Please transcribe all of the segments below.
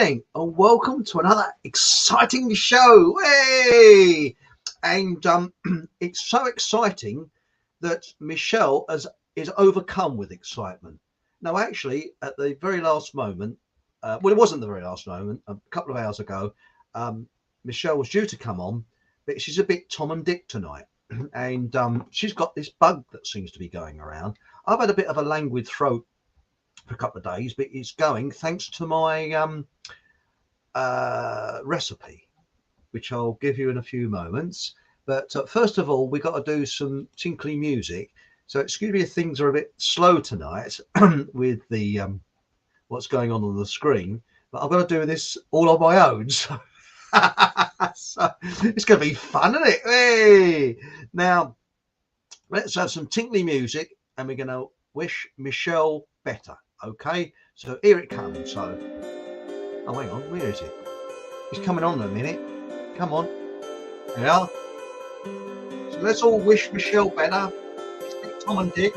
evening and welcome to another exciting show. Hey! And it's so exciting that Michelle is overcome with excitement. Now, actually, at the very last moment, well, it wasn't the very last moment, a couple of hours ago, Michelle was due to come on, but she's a bit Tom and Dick tonight. And she's got this bug that seems to be going around. I've had a bit of a languid throat for a couple of days, but it's going thanks to my recipe, which I'll give you in a few moments. But first of all, we got to do some tinkly music. So excuse me if things are a bit slow tonight with the what's going on the screen, but I've got to do this all on my own. So, so it's going to be fun, isn't it? Hey! Now, let's have some tinkly music and we're going to wish Michelle better. Okay, so here it comes. So, oh, hang on, where is it? It's coming on in a minute. Come on. Yeah. So let's all wish Michelle better. It's Tom and Dick.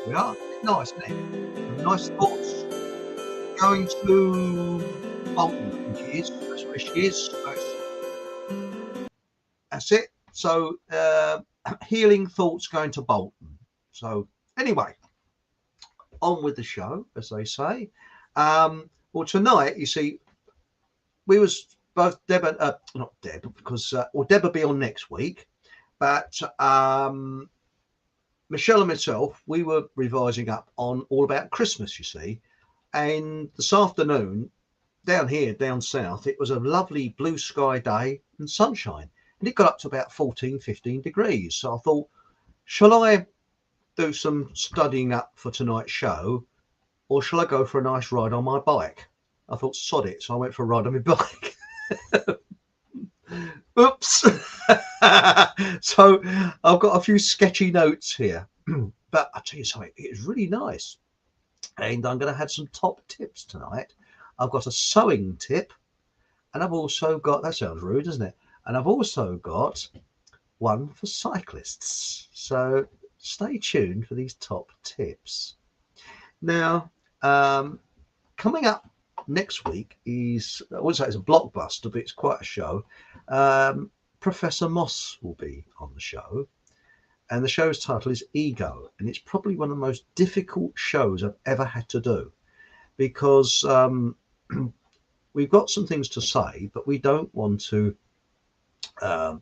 Yeah, it's nice, isn't it? Nice thoughts. Going to Bolton, she is. That's where she is. That's it. So, healing thoughts going to Bolton. So, anyway. On with the show, as they say. Well, tonight, you see, we was both Deb and not Deb, because Deb will be on next week, but Michelle and myself, we were revising up on all about Christmas, you see, and this afternoon down south, it was a lovely blue sky day and sunshine, and it got up to about 14-15 degrees. So I thought, shall I do some studying up for tonight's show, or shall I go for a nice ride on my bike? I thought, sod it, so I went for a ride on my bike. Oops. So I've got a few sketchy notes here, but I'll tell you something, it's really nice, and I'm going to have some top tips tonight. I've got a sewing tip, and I've also got, that sounds rude, doesn't it? And I've also got one for cyclists. So stay tuned for these top tips. Now, coming up next week is, I wouldn't say it's a blockbuster, but it's quite a show. Professor Moss will be on the show, and the show's title is Ego, and it's probably one of the most difficult shows I've ever had to do, because we've got some things to say, but we don't want to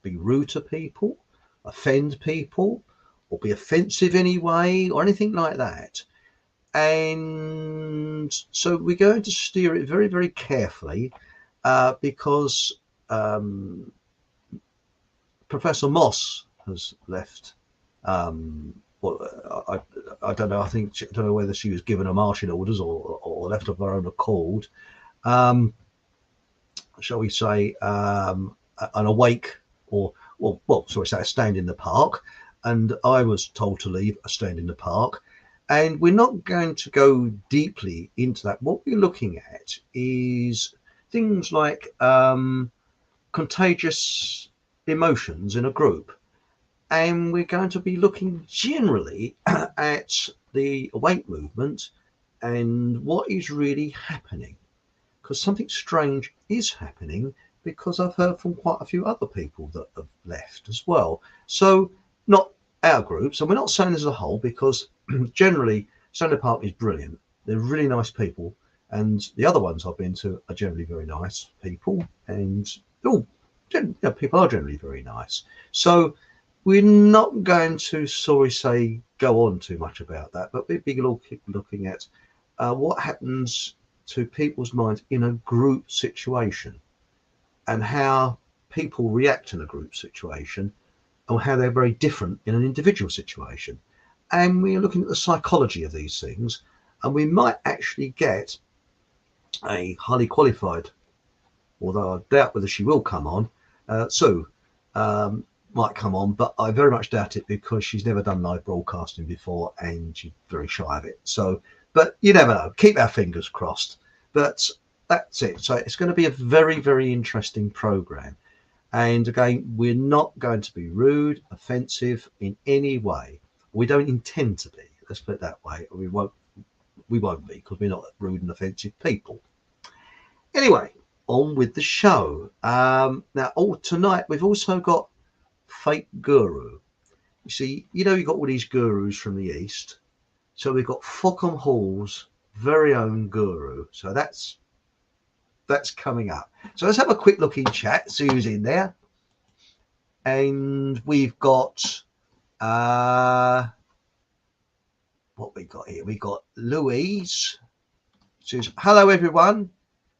be rude to people, offend people, or be offensive anyway, or anything like that. And so we're going to steer it very, very carefully, because Professor Moss has left. Well, I don't know. I don't know whether she was given a marching orders or left of her own accord. Shall we say an awake, or a stand in the park. And I was told to leave a stand in the park. And we're not going to go deeply into that. What we're looking at is things like contagious emotions in a group. And we're going to be looking generally at the awake movement and what is really happening. Because something strange is happening, because I've heard from quite a few other people that have left as well. So not our group, so we're not saying as a whole, because generally Stanley Park is brilliant. They're really nice people, and the other ones I've been to are generally very nice people, and people are generally very nice. So we're not going to go on too much about that, but we'll be looking at what happens to people's minds in a group situation, and how people react in a group situation, and how they're very different in an individual situation. And we're looking at the psychology of these things, and we might actually get a highly qualified, although I doubt whether she will come on, Sue might come on, but I very much doubt it, because she's never done live broadcasting before and she's very shy of it. So, but you never know, keep our fingers crossed. But that's it. So it's going to be a very, very interesting program. And again, we're not going to be rude, offensive in any way. We don't intend to be, let's put it that way. We won't we won't be, because we're not rude and offensive people. Anyway, on with the show. Now, tonight we've also got Fake Guru. You see, you've got all these gurus from the East. So we've got Fockham Hall's very own guru. So that's coming up. So let's have a quick look in chat, see who's in there. And we've got what we got here. We got Louise. Says, hello everyone.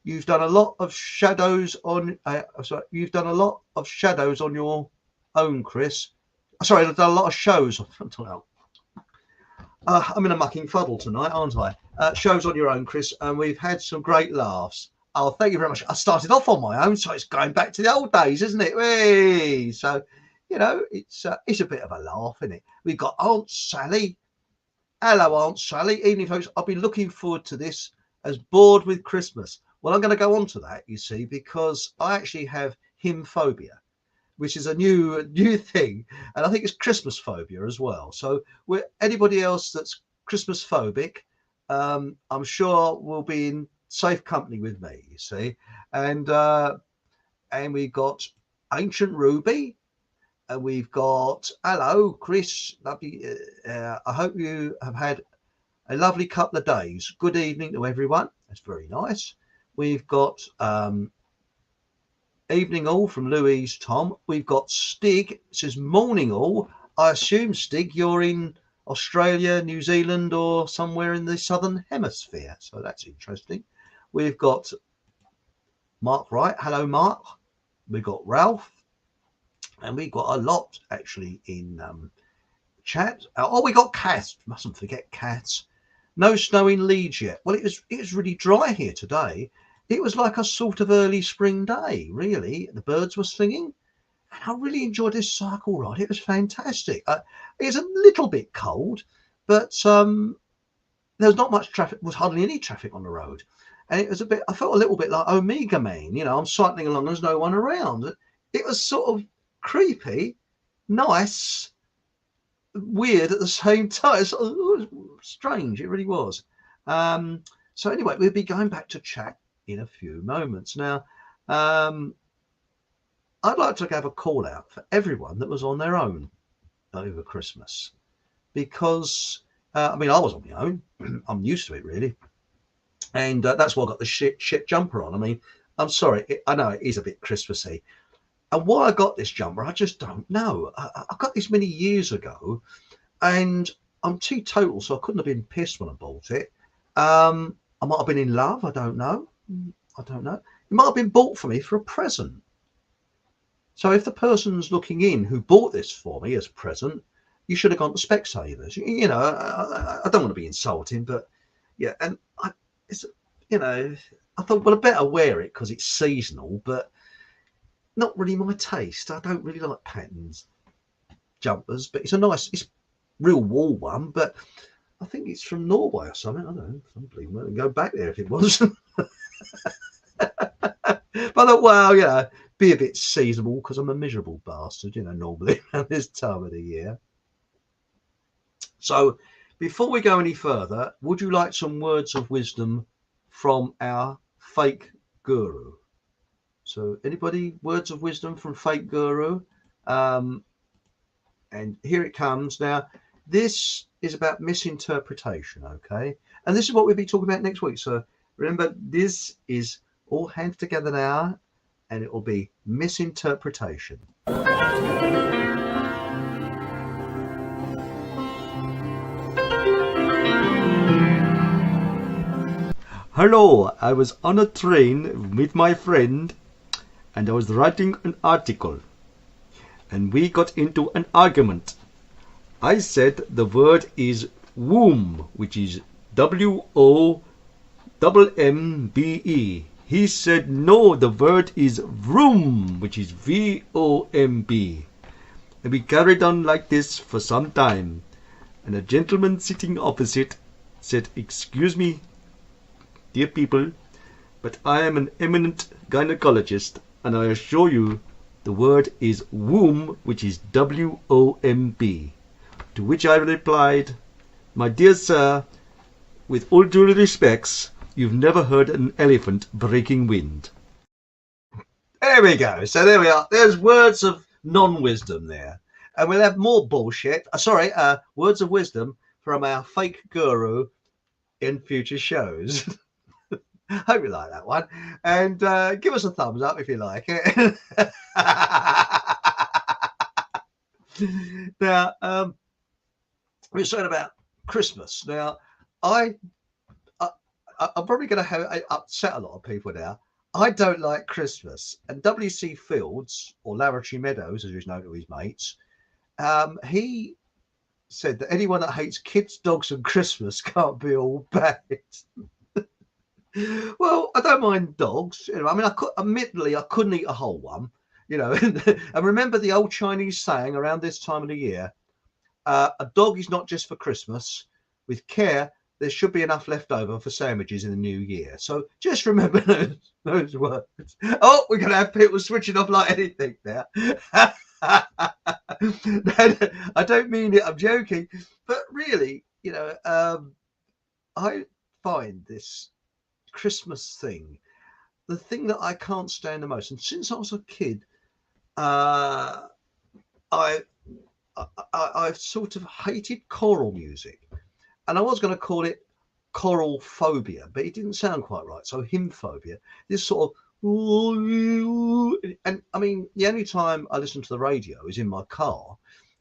You've done a lot of shadows on. You've done a lot of shadows on your own, Chris. Sorry, I've done a lot of shows. I'm in a mucking fuddle tonight, aren't I? Shows on your own, Chris, and we've had some great laughs. Oh, thank you very much. I started off on my own, so it's going back to the old days, isn't it? Hey! So, it's a bit of a laugh, isn't it? We've got Aunt Sally. Hello, Aunt Sally. Evening, folks. I've been looking forward to this as bored with Christmas. Well, I'm going to go on to that, you see, because I actually have Hymn-Phobia, which is a new thing, and I think it's Christmas phobia as well. So, anybody else that's Christmas phobic, I'm sure will be in safe company with me. You see, and we've got Ancient Ruby, and we've got hello, Chris. Lovely. I hope you have had a lovely couple of days. Good evening to everyone. That's very nice. We've got evening all from Louise Tom. We've got Stig. It says morning all. I assume, Stig, you're in Australia, New Zealand, or somewhere in the southern hemisphere. So that's interesting. We've got Mark Wright. Hello, Mark. We've got Ralph. And we've got a lot actually in chat. Oh, we got Cats. Mustn't forget Cats. No snow in Leeds yet. Well, it was really dry here today. It was like a sort of early spring day, really. The birds were singing. And I really enjoyed this cycle ride. It was fantastic. It was a little bit cold, but there was not much traffic. There was hardly any traffic on the road. And it was I felt a little bit like Omega Man. I'm cycling along, there's no one around. It was sort of creepy, nice, weird at the same time. It was strange, it really was. So anyway, we'll be going back to chat in a few moments. Now, I'd like to have a call out for everyone that was on their own over Christmas, because I was on my own. I'm used to it, really, and that's why I got the shit jumper on. I mean, I'm sorry, I know it is a bit Christmassy, and why I got this jumper, I just don't know. I got this many years ago, and I'm teetotal, so I couldn't have been pissed when I bought it. I might have been in love. I don't know. It might have been bought for me for a present. So if the person's looking in who bought this for me as a present, you should have gone to Specsavers. I don't want to be insulting, but yeah. And I thought, well, I better wear it because it's seasonal, but not really my taste. I don't really like patterns jumpers, but it's real wool one, but I think it's from Norway or something. I don't know. Somebody might go back there if it was. But I thought, well, be a bit seasonable because I'm a miserable bastard, normally around this time of the year. So before we go any further, would you like some words of wisdom from our fake guru? So anybody, words of wisdom from fake guru? And here it comes. Now, this is about misinterpretation, okay? And this is what we'll be talking about next week. So remember, this is all hands together now, and it will be misinterpretation. Hello, I was on a train with my friend, and I was writing an article, and we got into an argument. I said the word is womb, which is WOMMBE. He said no, the word is vroom, which is VOMB. And we carried on like this for some time, and a gentleman sitting opposite said, "Excuse me, dear people, but I am an eminent gynecologist, and I assure you the word is womb, which is WOMB. To which I replied, "My dear sir, With all due respects, you've never heard an elephant breaking wind. There we go. So there we are. There's words of non-wisdom there. And we'll have more bullshit. Words of wisdom from our fake guru in future shows. Hope you like that one. And give us a thumbs up if you like it. Now, we're saying about Christmas. Now, I'm probably going to have upset a lot of people now. I don't like Christmas. And W.C. Fields, or Laboratory Meadows, as he's known to his mates, he said that anyone that hates kids, dogs, and Christmas can't be all bad. Well, I don't mind dogs. I mean, admittedly, I couldn't eat a whole one. And remember the old Chinese saying around this time of the year, a dog is not just for Christmas. With care, there should be enough left over for sandwiches in the new year. So just remember those words. Oh, we're going to have people switching off like anything now. I don't mean it, I'm joking. But really, I find this Christmas thing the thing that I can't stand the most. And since I was a kid, I've sort of hated choral music. And I was going to call it choral phobia, but it didn't sound quite right. So Hymn-Phobia, this sort of, and I mean, the only time I listen to the radio is in my car,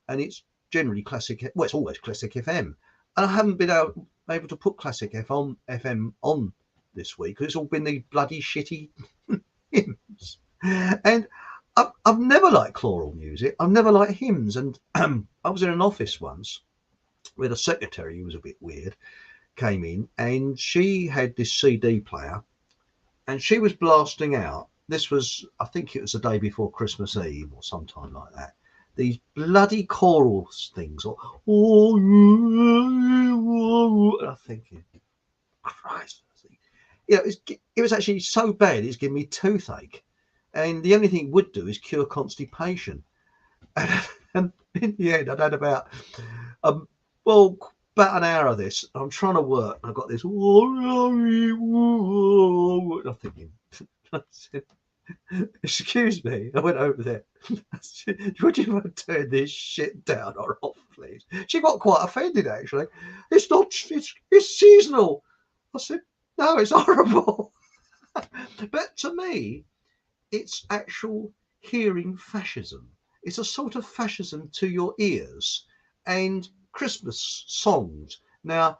and it's generally classic. Well, it's always classic FM, and I haven't been able to put classic FM on this week because it's all been the bloody shitty hymns. And I've never liked choral music. I've never liked hymns. And I was in an office once with a secretary who was a bit weird, came in, and she had this CD player, and she was blasting out. This was, I think it was the day before Christmas Eve or sometime like that. These bloody choral things, and I'm thinking, Christ, it was actually so bad it's giving me toothache, and the only thing it would do is cure constipation. And in the end, I'd had about an hour of this. I'm trying to work. I've got this. I'm thinking, excuse me. I went over there. Would you mind turn this shit down or off, please? She got quite offended, actually. It's not. It's seasonal. I said, no, it's horrible. But to me, it's actual hearing fascism. It's a sort of fascism to your ears. And Christmas songs. Now,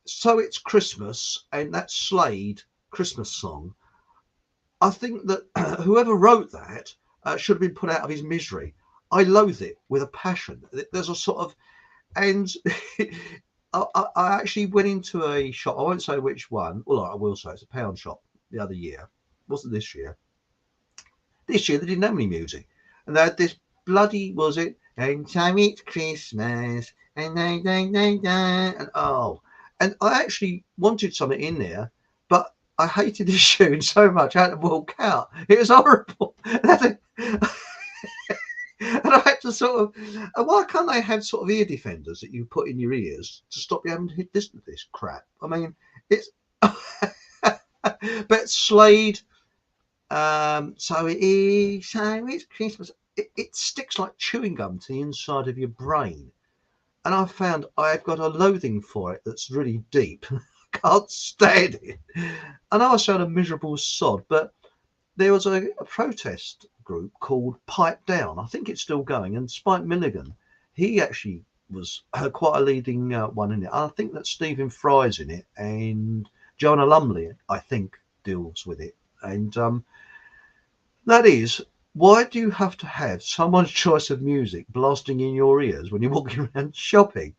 so it's Christmas, and that Slade Christmas song. I think that whoever wrote that should have been put out of his misery. I loathe it with a passion. There's a sort of, and I actually went into a shop. I won't say which one. Well, I will say it's a pound shop the other year. It wasn't this year. This year they didn't have any music, and they had this bloody, was it? And so it's Christmas, and and I actually wanted something in there, but I hated this tune so much I had to walk out. It was horrible. And I had to sort of, why can't they have sort of ear defenders that you put in your ears to stop you having to listen to this crap? I mean, it's, but Slade, so it's Christmas. It sticks like chewing gum to the inside of your brain. And I found I've got a loathing for it that's really deep. Can't stand it. I know I sound a miserable sod, but there was a protest group called Pipe Down. I think it's still going. And Spike Milligan, he actually was quite a leading one in it. I think that Stephen Fry's in it, and Joanna Lumley, I think, deals with it. And that is, why do you have to have someone's choice of music blasting in your ears when you're walking around shopping?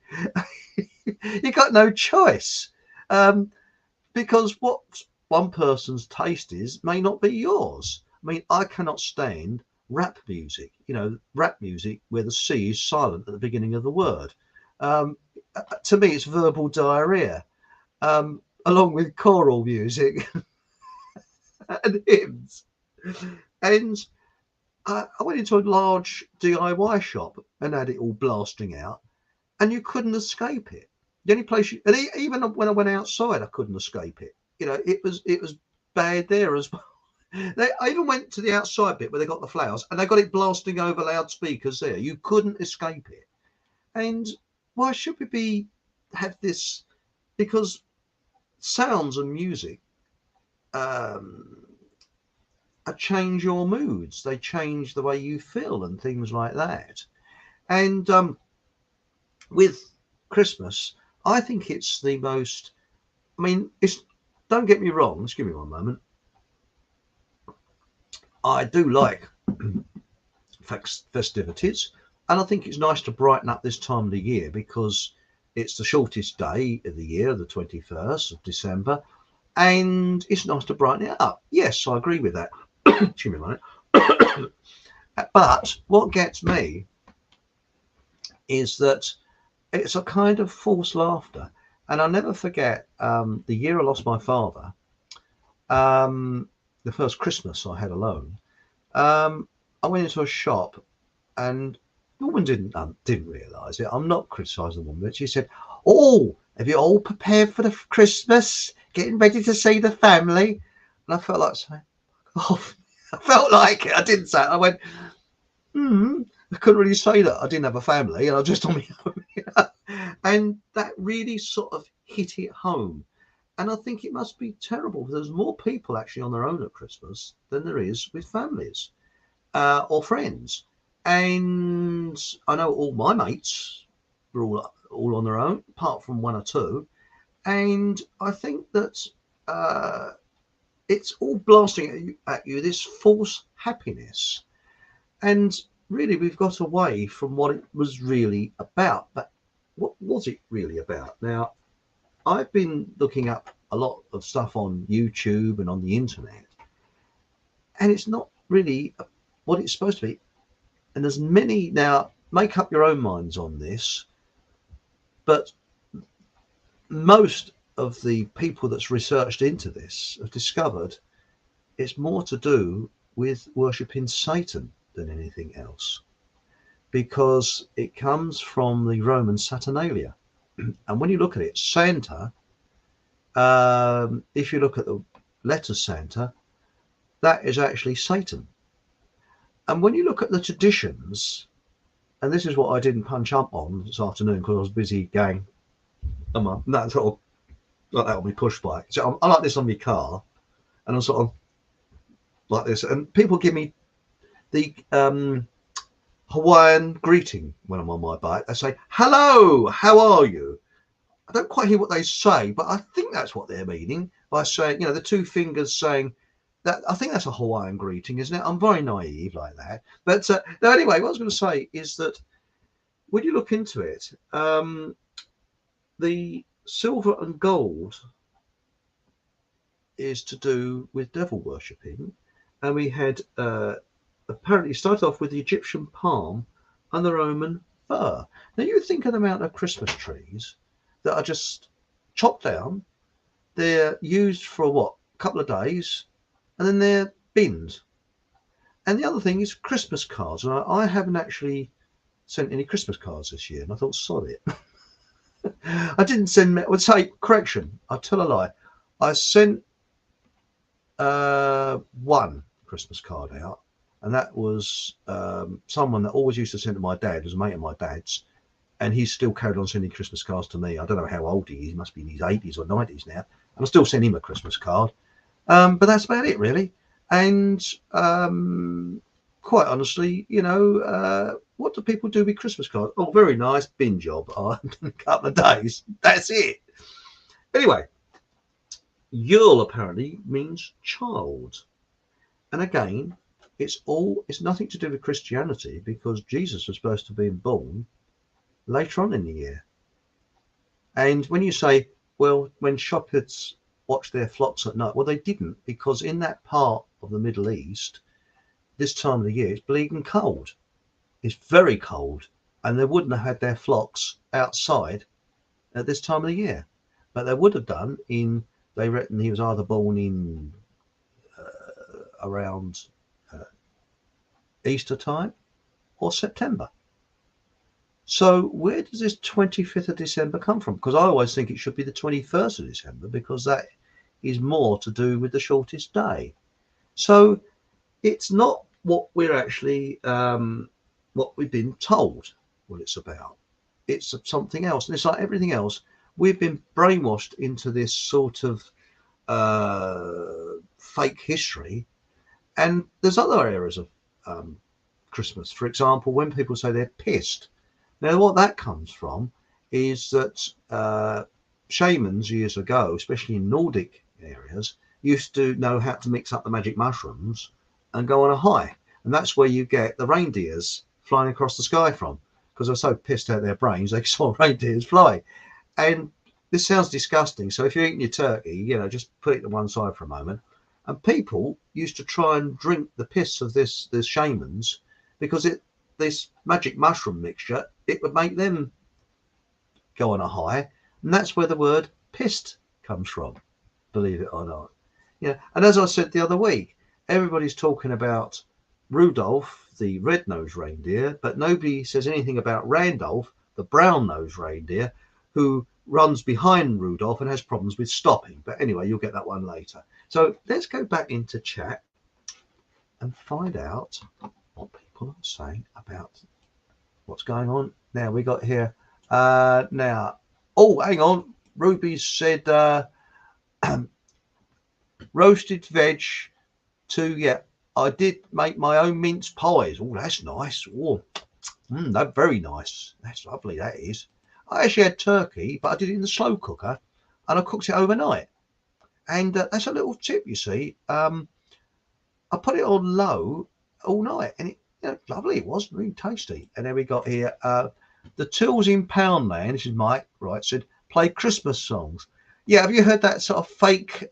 You got no choice. Because what one person's taste is may not be yours. I mean, I cannot stand rap music, rap music where the C is silent at the beginning of the word. To me, it's verbal diarrhea, along with choral music and hymns. And I went into a large DIY shop and had it all blasting out, and you couldn't escape it. The only place, even when I went outside, I couldn't escape it. It was bad there as well. I even went to the outside bit where they got the flowers, and they got it blasting over loudspeakers there. You couldn't escape it. And why should we have this? Because sounds and music um, change your moods. They change the way you feel and things like that. And with Christmas, I think it's the most. I mean, it's. Don't get me wrong. Just give me one moment. I do like festivities, and I think it's nice to brighten up this time of the year because it's the shortest day of the year, the 21st of December, and it's nice to brighten it up. Yes, I agree with that. Excuse me a minute. But what gets me is that it's a kind of forced laughter. And I'll never forget the year I lost my father, the first Christmas I had alone. I went into a shop, and the woman didn't realise it. I'm not criticising the woman, but she said, "Oh, have you all prepared for the Christmas? Getting ready to see the family?" And I felt like saying, "Oh," I felt like it. I didn't say it. I went, I couldn't really say that I didn't have a family and I was just on my own. And that really sort of hit it home. And I think it must be terrible. There's more people actually on their own at Christmas than there is with families or friends. And I know all my mates were all on their own, apart from one or two. And I think that it's all blasting at you this false happiness. And really, we've got away from what it was really about. But what was it really about? Now, I've been looking up a lot of stuff on YouTube and on the internet, and it's not really what it's supposed to be. And there's many now, make up your own minds on this, but most of the people that's researched into this have discovered it's more to do with worshipping Satan than anything else, because it comes from the Roman Saturnalia. And when you look at it, Santa, if you look at the letter Santa, that is actually Satan. And when you look at the traditions, and this is what I didn't punch up on this afternoon because I was busy going, that sort of like that on my push bike. So I like this on my car, and I'm sort of like this. And people give me the Hawaiian greeting when I'm on my bike. They say, "Hello, how are you?" I don't quite hear what they say, but I think that's what they're meaning by saying, the two fingers saying that. I think that's a Hawaiian greeting, isn't it? I'm very naive like that. But no, anyway, what I was going to say is that when you look into it, the silver and gold is to do with devil worshipping. And we had apparently started off with the Egyptian palm and the Roman fir. Now you think of the amount of Christmas trees that are just chopped down. They're used for what, a couple of days, and then they're binned. And the other thing is Christmas cards. And I haven't actually sent any Christmas cards this year, and I thought, sod it. I didn't send. I would say, correction. I tell a lie. I sent one Christmas card out, and that was someone that always used to send to my dad, was a mate of my dad's, and he's still carried on sending Christmas cards to me. I don't know how old he is. He must be in his 80s or 90s now. And I still send him a Christmas card. But that's about it, really. And quite honestly, what do people do with Christmas cards? Oh, very nice, bin job. A couple of days. That's it. Anyway, Yule apparently means child. And again, it's nothing to do with Christianity, because Jesus was supposed to be born later on in the year. And when you say, well, when shepherds watch their flocks at night, well, they didn't, because in that part of the Middle East, this time of the year, it's bleeding cold. It's very cold, and they wouldn't have had their flocks outside at this time of the year. But they would have done they reckon he was either born in around Easter time or September. So where does this 25th of December come from? Because I always think it should be the 21st of December because that is more to do with the shortest day. So it's not what we're actually what we've been told what it's about. It's something else, and it's like everything else. We've been brainwashed into this sort of fake history, and there's other areas of um, Christmas. For example, when people say they're pissed. Now, what that comes from is that shamans years ago, especially in Nordic areas, used to know how to mix up the magic mushrooms and go on a high. And that's where you get the reindeers flying across the sky from, because they're so pissed out their brains they saw reindeers fly. And this sounds disgusting. So if you're eating your turkey, just put it to one side for a moment. And people used to try and drink the piss of this shamans because this magic mushroom mixture, it would make them go on a high. And that's where the word pissed comes from, believe it or not. And as I said the other week, everybody's talking about Rudolph, the red-nosed reindeer, but nobody says anything about Randolph, the brown-nosed reindeer, who runs behind Rudolph and has problems with stopping. But anyway, you'll get that one later. So let's go back into chat and find out what people are saying about what's going on. Now we got here. Oh, hang on. Ruby said roasted veg too. Yeah, I did make my own mince pies. Oh, that's nice. Oh, that's very nice. That's lovely, that is. I actually had turkey, but I did it in the slow cooker and I cooked it overnight. And that's a little tip, you see. I put it on low all night and it lovely. It was really tasty. And then we got here the Tills in Poundland. This is Mike, right? Said play Christmas songs. Yeah, have you heard that sort of fake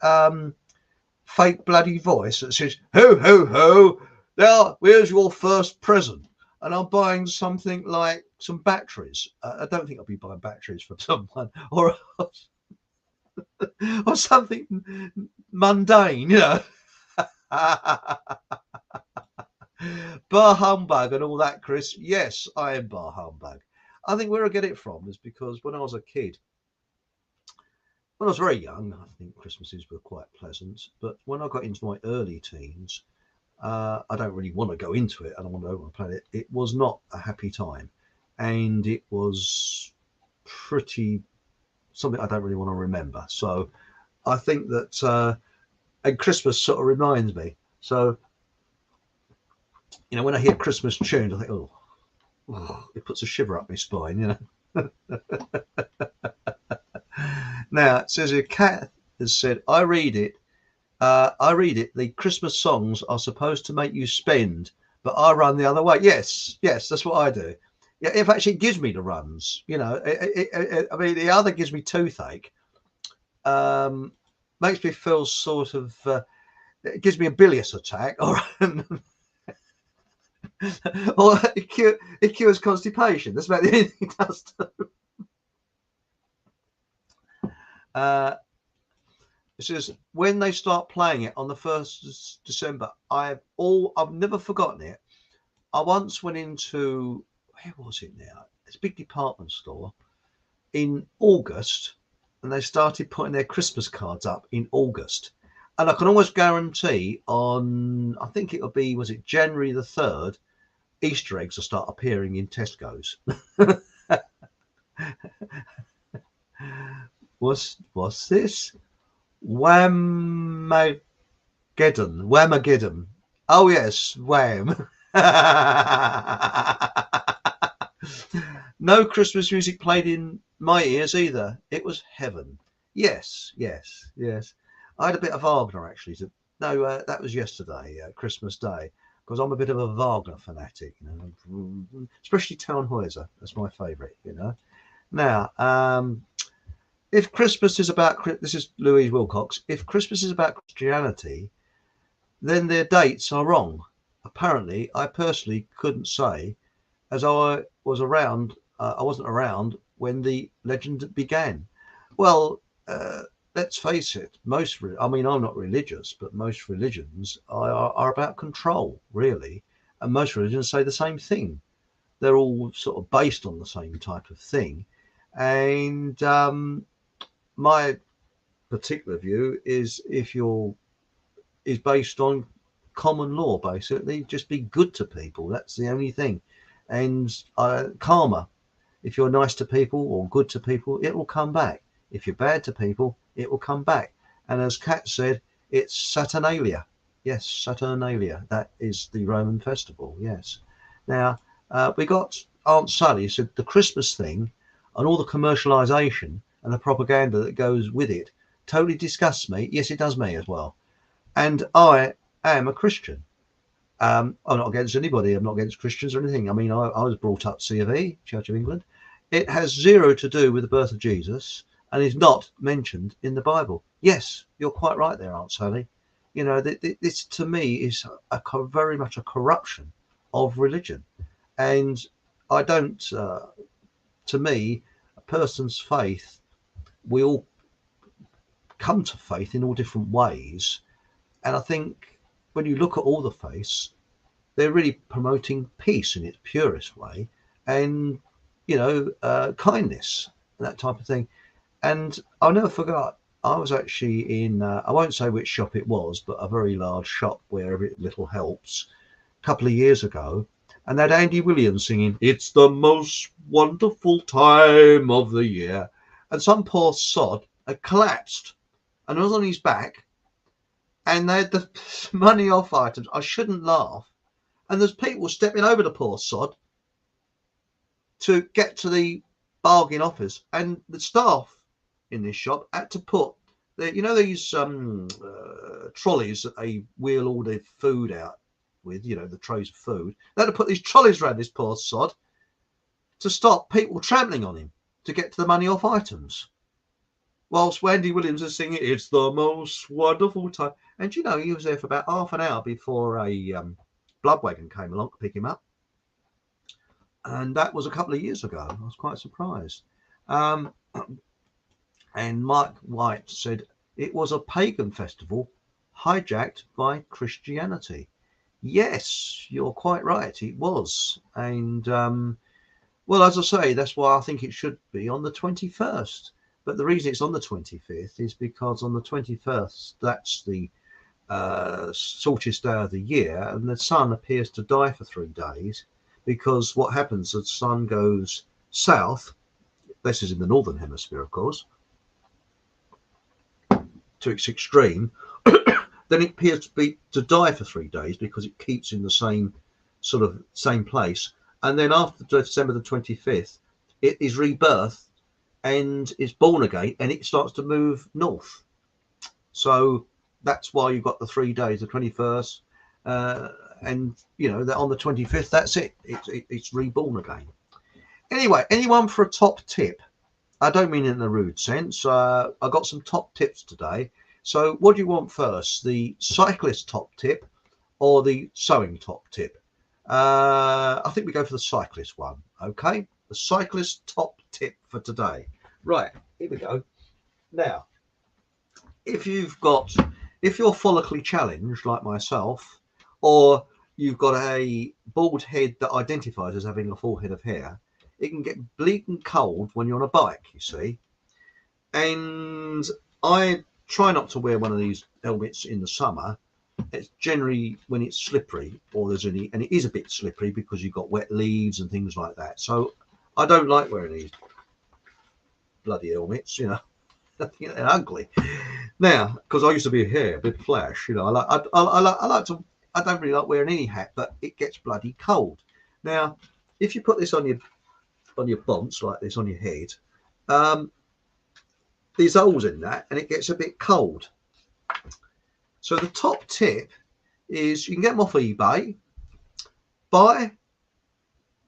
bloody voice that says ho ho ho? Now, where's your first present? And I'm buying something like some batteries. I don't think I'll be buying batteries from someone or something mundane, Bar humbug and all that, Chris. Yes, I am bar humbug. I think where I get it from is because when I was a kid, when I was very young, I think Christmases were quite pleasant. But when I got into my early teens, I don't really want to go into it. I don't want to overplay it. It was not a happy time. And it was pretty something I don't really want to remember. So I think that, and Christmas sort of reminds me. So, when I hear Christmas tunes, I think, oh, it puts a shiver up my spine, Now, it says a cat has said, I read it. The Christmas songs are supposed to make you spend, but I run the other way. Yes, that's what I do. Yeah, it actually gives me the runs. I mean, the other gives me toothache. Makes me feel sort of. It gives me a bilious attack, or it cures constipation. That's about the only thing it does. It says when they start playing it on the 1st of December, I've never forgotten it. I once went into, where was it now? It's a big department store in August, and they started putting their Christmas cards up in August. And I can almost guarantee on, I think it'll be, was it January the 3rd, Easter eggs will start appearing in Tesco's. What's this? Whamageddon. Oh yes, wham. No Christmas music played in my ears either. It was heaven. Yes. I had a bit of Wagner actually. No, that was yesterday, Christmas Day, because I'm a bit of a Wagner fanatic, especially Tannhäuser. That's my favourite, Now, if Christmas is about, this is Louise Wilcox, if Christmas is about Christianity, then their dates are wrong. Apparently, I personally couldn't say, as I was around, I wasn't around when the legend began. Well, let's face it, I'm not religious, but most religions are about control, really. And most religions say the same thing. they're all sort of based on the same type of thing. And my particular view is is based on common law, basically. Just be good to people. That's the only thing. And karma, if you're nice to people or good to people, it will come back. If you're bad to people, it will come back. And as Kat said, it's Saturnalia. Yes, Saturnalia. That is the Roman festival. Yes. Now, we got Aunt Sally said the Christmas thing and all the commercialisation and the propaganda that goes with it totally disgusts me. Yes, it does me as well. And I am a Christian. I'm not against anybody. I'm not against Christians or anything. I mean, I was brought up C of E, Church of England. It has zero to do with the birth of Jesus and is not mentioned in the Bible. Yes, you're quite right there, Aunt Sally. You know, this to me is very much a corruption of religion. And I don't, to me, a person's faith, we all come to faith in all different ways. And I think when you look at all the faiths, they're really promoting peace in its purest way and, kindness, that type of thing. And I'll never forget, I was actually in, I won't say which shop it was, but a very large shop where every little helps, a couple of years ago. And that Andy Williams singing, "It's the most wonderful time of the year." And some poor sod had collapsed and was on his back and they had the money off items. I shouldn't laugh. And there's people stepping over the poor sod to get to the bargain offers. And the staff in this shop had to put, these trolleys that they wheel all their food out with, the trays of food. They had to put these trolleys around this poor sod to stop people trampling on him to get to the money off items. Whilst Wendy Williams is singing, "It's the most wonderful time." And he was there for about half an hour before a blood wagon came along to pick him up. And that was a couple of years ago. I was quite surprised. And Mike White said it was a pagan festival hijacked by Christianity. Yes, you're quite right. It was. And, well, as I say, that's why I think it should be on the 21st. But the reason it's on the 25th is because on the 21st, that's the shortest day of the year, and the sun appears to die for 3 days because what happens, the sun goes south, this is in the northern hemisphere of course, to its extreme, then it appears to die for 3 days because it keeps in the same place, and then after December the 25th it is rebirthed and it's born again and it starts to move north. So that's why you've got the 3 days, the 21st, and that on the 25th, that's it. It's reborn again. Anyway, anyone for a top tip? I don't mean in a rude sense. I got some top tips today. So what do you want first? The cyclist top tip or the sewing top tip? I think we go for the cyclist one. Okay, the cyclist top tip for today. Right, here we go. Now, if you're follically challenged like myself, or you've got a bald head that identifies as having a full head of hair, it can get bleeding cold when you're on a bike, you see. And I try not to wear one of these helmets in the summer. It's generally when it's slippery or and it is a bit slippery because you've got wet leaves and things like that. So I don't like wearing these bloody helmets, they're ugly. Now, because I used to be a bit flash, I don't really like wearing any hat, but it gets bloody cold. Now, if you put this on your bonce like this on your head, there's holes in that and it gets a bit cold. So the top tip is you can get them off eBay. Buy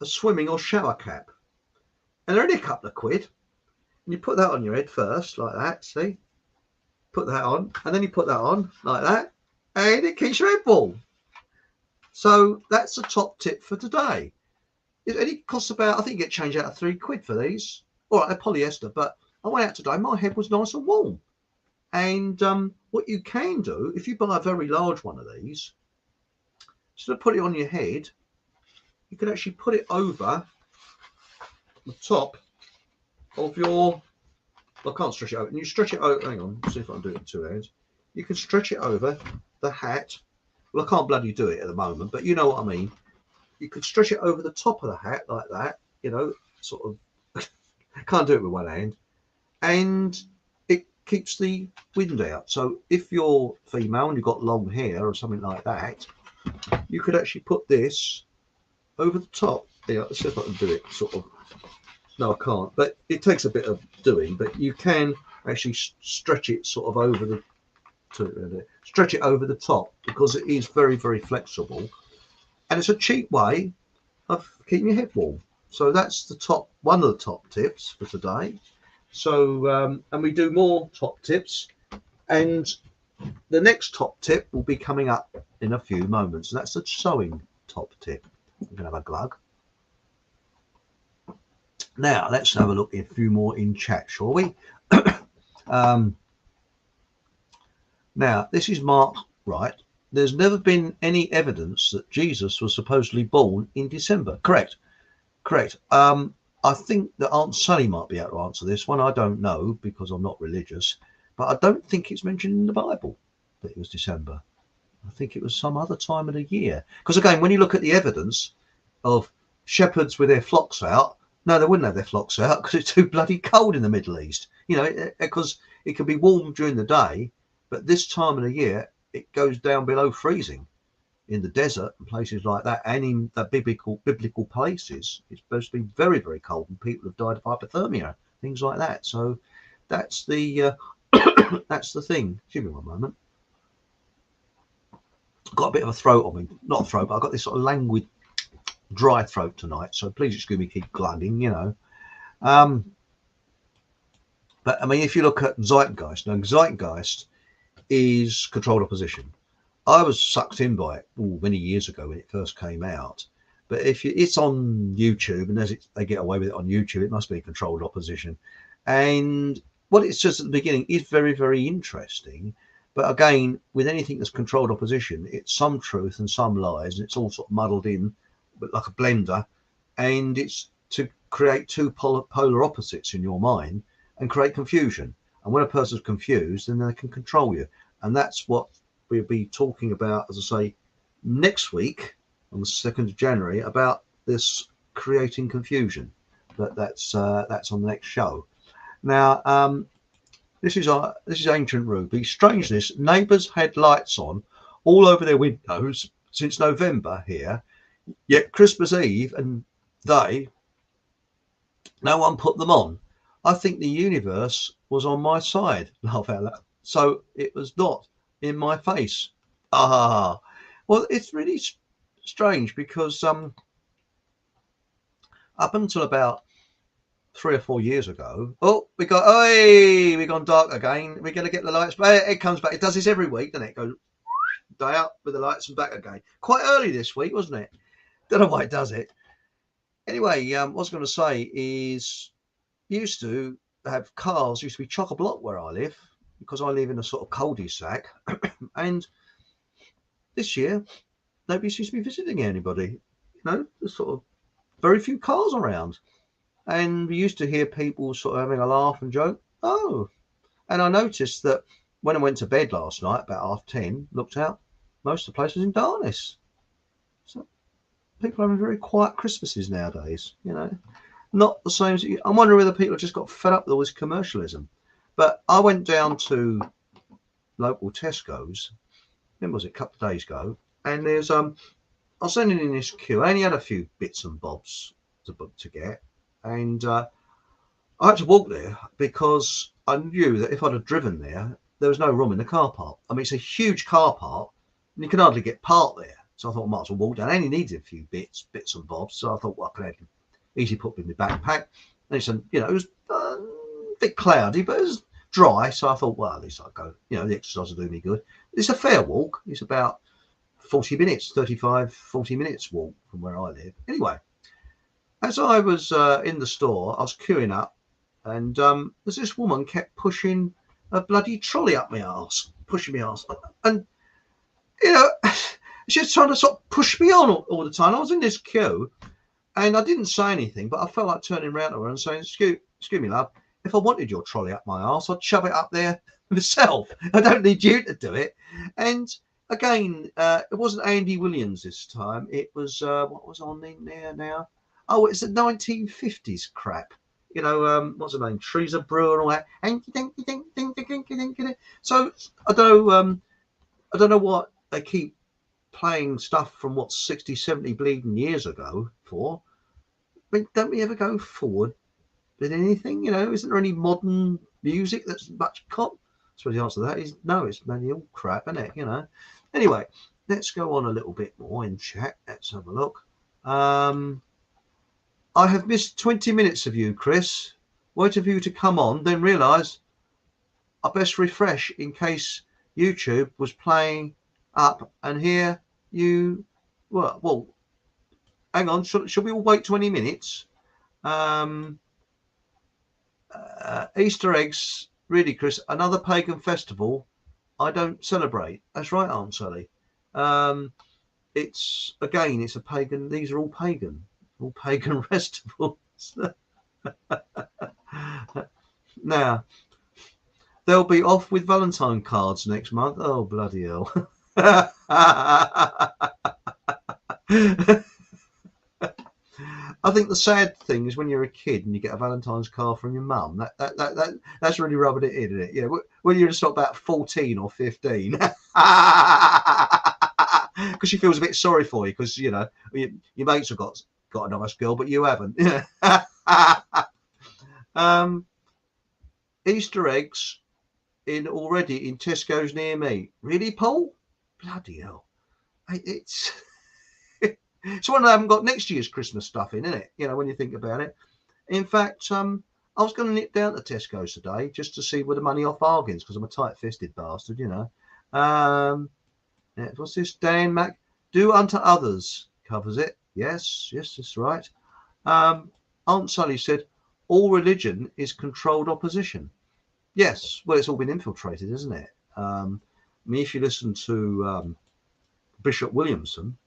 a swimming or shower cap, and they're only a couple of quid. And you put that on your head first, like that. See, put that on, and then you put that on like that, and it keeps your head warm. So that's the top tip for today. It costs about, I think you get change out of £3 for these. All right, they're polyester, but I went out today, my head was nice and warm. And what you can do, if you buy a very large one of these, instead of put it on your head, you can actually put it over the top of your, I can't stretch it over, and you stretch it over, hang on, see if I can do it with two hands. You can stretch it over the hat. Well, I can't bloody do it at the moment, but you know what I mean. You could stretch it over the top of the hat like that, you know, sort of, can't do it with one hand, and it keeps the wind out. So if you're female and you've got long hair or something like that, you could actually put this over the top. Yeah, let's see if I can do it sort of. No, I can't, but it takes a bit of doing, but you can actually stretch it sort of over the, stretch it over the top, because it is very, very flexible, and it's a cheap way of keeping your head warm. So that's the top, one of the top tips for today. So and we do more top tips, and the next top tip will be coming up in a few moments. That's the sewing top tip. I'm gonna have a glug. Now let's have a look at a few more in chat, shall we? Now this is Mark Wright. There's never been any evidence that Jesus was supposedly born in December. Correct. I think that Aunt Sally might be able to answer this one. I don't know, because I'm not religious, but I don't think it's mentioned in the Bible that it was December. I think it was some other time of the year. Because again, when you look at the evidence of shepherds with their flocks out, no, they wouldn't have their flocks out because it's too bloody cold in the Middle East. You know, because it can be warm during the day, but this time of the year it goes down below freezing in the desert and places like that, and in the biblical places it's supposed to be very, very cold, and people have died of hypothermia, things like that. So that's the that's the thing. Give me one moment. I've got a bit of a throat on me, not a throat, but I've got this sort of languid dry throat tonight, so please excuse me keep glugging, you know. But I mean, if you look at Zeitgeist, now Zeitgeist is controlled opposition. I was sucked in by it many years ago when it first came out. But if it's on YouTube, and as they get away with it on YouTube, it must be controlled opposition. And what it says at the beginning is very, very interesting. But again, with anything that's controlled opposition, it's some truth and some lies, and it's all sort of muddled in, but like a blender. And it's to create two polar opposites in your mind and create confusion. And when a person's confused, then they can control you. And that's what we'll be talking about, as I say, next week on the 2nd of January, about this creating confusion. But that's on the next show. Now, this is Ancient Ruby. Strangeness, neighbours had lights on all over their windows since November here, yet Christmas Eve and day, no one put them on. I think the universe was on my side. Laugh out loud. So it was not in my face. Well, it's really strange, because up until about 3 or 4 years ago, we gone dark again. We're going to get the lights back. It comes back. It does this every week, doesn't it? It goes day up with the lights and back again. Quite early this week, wasn't it? Don't know why it does it. Anyway, what I was going to say is, used to have cars, used to be chock-a-block where I live, because I live in a sort of cul-de-sac. And this year, nobody seems to be visiting anybody. You know, there's sort of very few cars around. And we used to hear people sort of having a laugh and joke. And I noticed that when I went to bed last night, about 10:30, looked out, most of the place was in darkness. So people are having very quiet Christmases nowadays, you know. Not the same as I'm wondering whether people have just got fed up with all this commercialism. But I went down to local Tesco's, when was it, a couple of days ago, and there's I was standing in this queue. I only had a few bits and bobs to get, and I had to walk there because I knew that if I'd have driven there was no room in the car park. I mean, it's a huge car park, and you can hardly get parked there. So I thought I might as well walk down. I only needed a few bits and bobs, so I thought, well, I could easily put them in my backpack. And it's, you know, it was a bit cloudy, but it was dry, so I thought, well, at least I'll go, you know, the exercise will do me good. It's a fair walk. It's about 40 minutes, 40 minutes walk from where I live. Anyway, as I was in the store, I was queuing up, and there's this woman kept pushing a bloody trolley up my arse, pushing my arse. And, you know, She was trying to sort of push me on all the time. I was in this queue and I didn't say anything, but I felt like turning around to her and saying, excuse me, love, if I wanted your trolley up my arse, I'd shove it up there myself. I don't need you to do it. And again, it wasn't Andy Williams this time. It was, what was on in there now? Oh, it's the 1950s crap. You know, what's her name? Teresa Brewer and all that. So I don't know what they keep playing stuff from what 60, 70 bleeding years ago for. I mean, don't we ever go forward with anything? You know, isn't there any modern music that's much cop? So the answer to that is no, it's mainly all crap, isn't it? You know. Anyway, let's go on a little bit more in chat. Let's have a look. I have missed 20 minutes of you, Chris. Waited for you to come on, then realised I best refresh in case YouTube was playing up, and here you well hang on, should we all wait 20 minutes? Easter eggs, really, Chris, another pagan festival I don't celebrate. That's right, Aunt Sally. It's a pagan, these are all pagan festivals. Now, they'll be off with Valentine cards next month. Oh, bloody hell. I think the sad thing is when you're a kid and you get a Valentine's card from your mum. That's really rubbing it in, isn't it? You know, when you're just about 14 or 15, because she feels a bit sorry for you because you know your mates have got a nice girl, but you haven't. Easter eggs already in Tesco's near me. Really, Paul? Bloody hell! It's one I haven't got next year's Christmas stuff in, isn't it? You know, when you think about it. In fact, I was going to nip down to Tesco's today just to see where the money off bargains because I'm a tight-fisted bastard, you know. What's this? Dan Mac? Do unto others covers it. Yes, that's right. Aunt Sally said, all religion is controlled opposition. Yes, well, it's all been infiltrated, isn't it? I mean, if you listen to Bishop Williamson,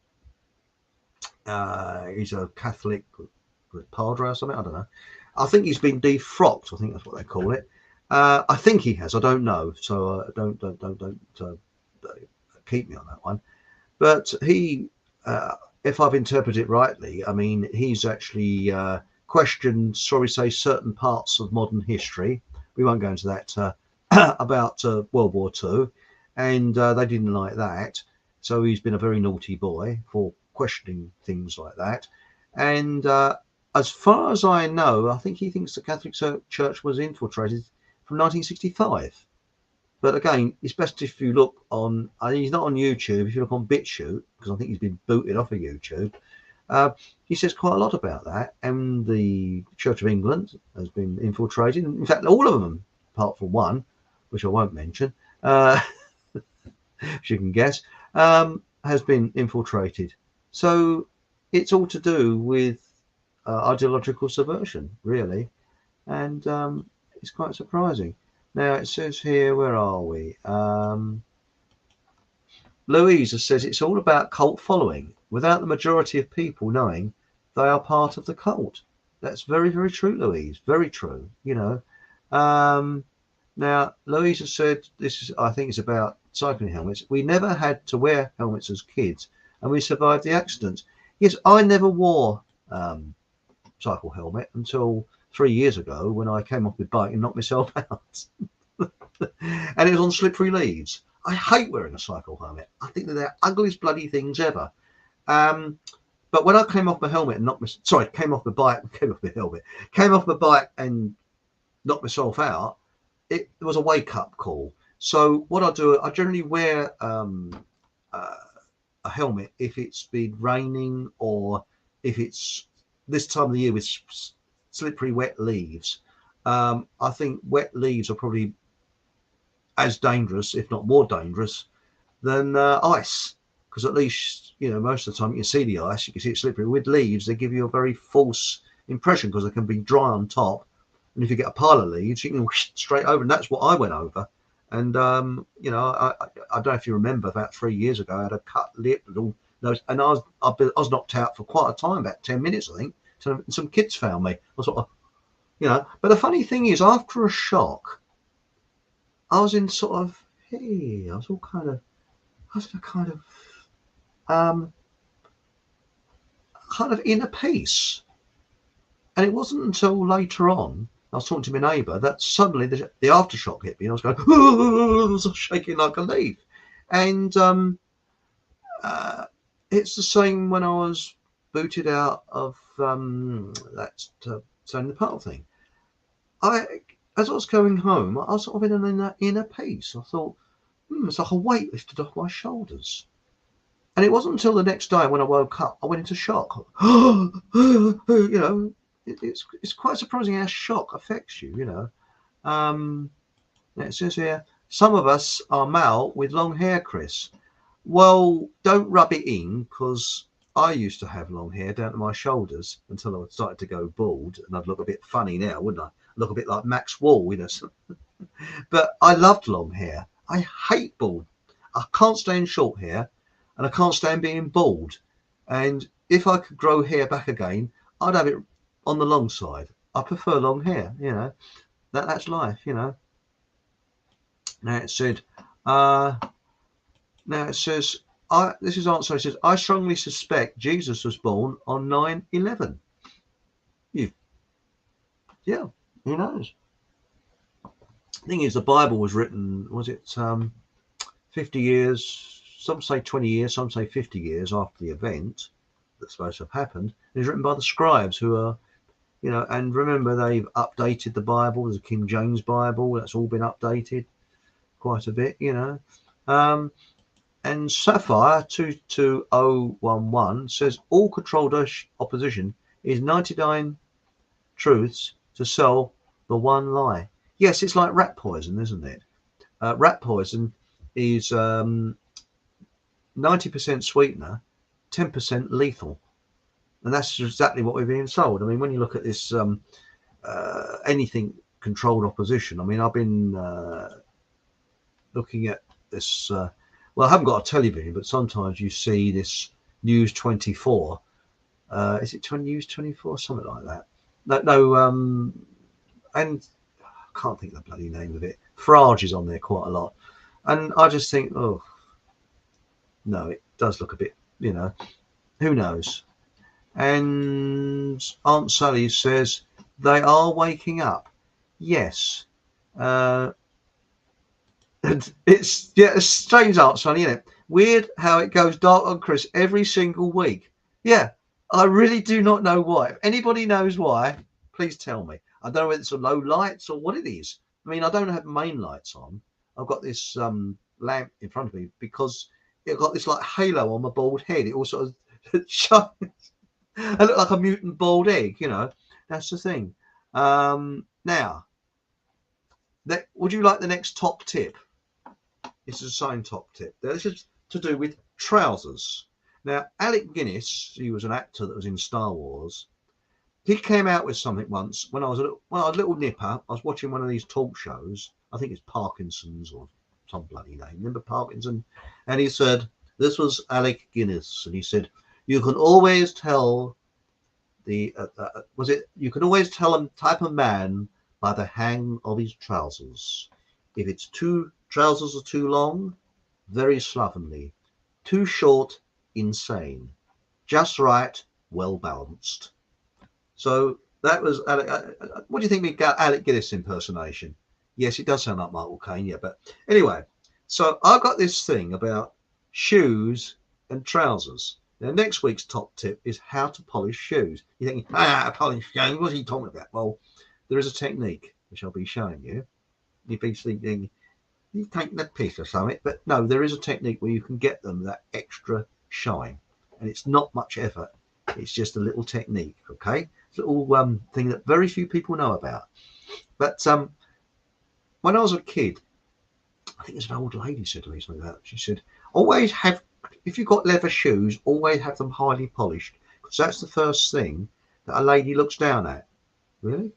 he's a Catholic padre or something. I don't know. I think he's been defrocked. I think that's what they call it. I think he has. I don't know. So don't keep me on that one. But he, if I've interpreted it rightly, I mean, he's actually questioned, shall we say, certain parts of modern history. We won't go into that about World War II, and they didn't like that. So he's been a very naughty boy for questioning things like that. And as far as I know, I think he thinks the Catholic Church was infiltrated from 1965. But again, it's best if you look on, he's not on YouTube, if you look on BitChute, because I think he's been booted off of YouTube, he says quite a lot about that. And the Church of England has been infiltrated. In fact, all of them, apart from one, which I won't mention, as you can guess, has been infiltrated. So it's all to do with ideological subversion, really. And it's quite surprising. Now it says here, where are we? Louisa says it's all about cult following without the majority of people knowing they are part of the cult. That's very, very true, Louise. Very true, you know. Now, Louisa said, this is, I think it's about cycling helmets. We never had to wear helmets as kids and we survived the accidents. Yes, I never wore cycle helmet until 3 years ago when I came off my bike and knocked myself out. And it was on slippery leaves. I hate wearing a cycle helmet. I think they're the ugliest bloody things ever. But when I came off my helmet and came off my bike and knocked myself out, it was a wake-up call. So what I do, I generally wear a helmet if it's been raining or if it's this time of the year with slippery wet leaves. I think wet leaves are probably as dangerous, if not more dangerous, than ice, because at least, you know, most of the time you can see the ice, you can see it slippery. With leaves, they give you a very false impression because they can be dry on top, and if you get a pile of leaves, you can straight over, and that's what I went over. And you know, I don't know if you remember, about 3 years ago, I had a cut lip and all those, and I was knocked out for quite a time, about 10 minutes, I think. So some kids found me. I sort of, you know. But the funny thing is, after a shock, I was in sort of, hey, I was all kind of, I was um, kind of in a peace. And it wasn't until later on, I was talking to my neighbour, that suddenly the aftershock hit me, and I was going, I was shaking like a leaf. And uh, it's the same when I was booted out of that Stone in the Park thing. As I was going home, I was sort of in an inner peace. I thought, it's like a weight lifted off my shoulders. And it wasn't until the next day when I woke up, I went into shock. You know, it's quite surprising how shock affects you, you know. It says here, some of us are male with long hair, Chris. Well, don't rub it in, because I used to have long hair down to my shoulders until I started to go bald, and I'd look a bit funny now, wouldn't I? Look a bit like Max Wall, you know. But I loved long hair. I hate bald. I can't stand short hair, and I can't stand being bald. And if I could grow hair back again, I'd have it on the long side. I prefer long hair, you know. That's life, you know. Now it said, uh, now it says, this is answer. It says, I strongly suspect Jesus was born on 9/11. Yeah, who knows? The thing is, the Bible was written, was it 50 years, some say 20 years, some say 50 years after the event that's supposed to have happened. It was written by the scribes who are, you know, and remember, they've updated the Bible. There's a King James Bible that's all been updated quite a bit, you know. And Sapphire 22011 says all controlled opposition is 99 truths to sell the one lie. Yes, it's like rat poison, isn't it? Rat poison is 90% sweetener, 10% lethal. And that's exactly what we're being sold. I mean, when you look at this, anything controlled opposition, I mean, I've been looking at this. Well, I haven't got a television, but sometimes you see this News 24. Is it News 24? Something like that. No, and I can't think of the bloody name of it. Farage is on there quite a lot. And I just think, oh, no, it does look a bit, you know, who knows? And Aunt Sally says, they are waking up. Yes. It's a strange answer, isn't it? Weird how it goes dark on Chris every single week. Yeah, I really do not know why. If anybody knows why, please tell me. I don't know whether it's a low lights or what it is. I mean, I don't have main lights on. I've got this lamp in front of me because it got this like halo on my bald head. It all sort of shines. I look like a mutant bald egg, you know. That's the thing. Now, would you like the next top tip? It's the same top tip. This is to do with trousers. Now, Alec Guinness, he was an actor that was in Star Wars. He came out with something once when I was a little nipper. I was watching one of these talk shows. I think it's Parkinson's or some bloody name. Remember Parkinson? And he said, this was Alec Guinness. And he said, you can always tell you can always tell a type of man by the hang of his trousers. If it's trousers are too long, very slovenly. Too short, insane. Just right, well balanced. So that was Alec. What do you think of Alec Guinness impersonation? Yes, it does sound like Michael Caine, yeah. But anyway, so I've got this thing about shoes and trousers. Now, next week's top tip is how to polish shoes. You're thinking, polish shoes, what's he talking about? Well, there is a technique which I'll be showing you. You'd be thinking, you take the piece or something, but no, there is a technique where you can get them that extra shine, and it's not much effort. It's just a little technique, okay? It's a little thing that very few people know about. But when I was a kid, I think there's an old lady said to me something like that. She said, always have, if you've got leather shoes, always have them highly polished, because that's the first thing that a lady looks down at. Really?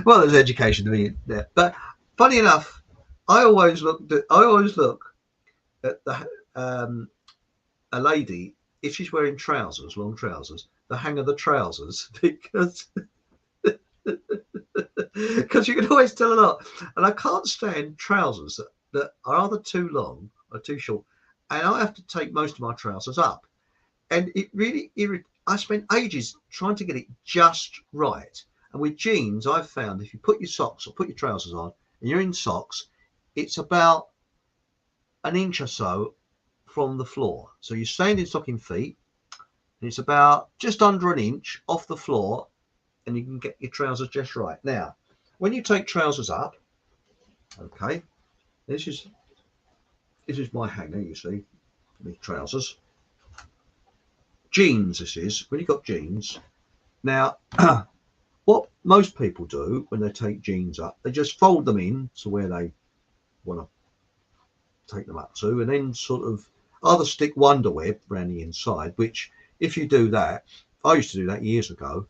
Well, there's education to be there. But funny enough, I always look at the a lady if she's wearing trousers, long trousers, the hang of the trousers, because you can always tell a lot. And I can't stand trousers that are either too long or too short, and I have to take most of my trousers up, and it really I spent ages trying to get it just right. And with jeans, I've found if you put your socks or put your trousers on and you're in socks, it's about an inch or so from the floor. So you stand in stocking feet, and it's about just under an inch off the floor, and you can get your trousers just right. Now, when you take trousers up, okay, this is my hanger, you see, the trousers. Jeans, this is, when you've got jeans. Now, what most people do when they take jeans up, they just fold them in to where they want to take them up to, and then sort of either stick wonder web around the inside, which if you do that, I used to do that years ago,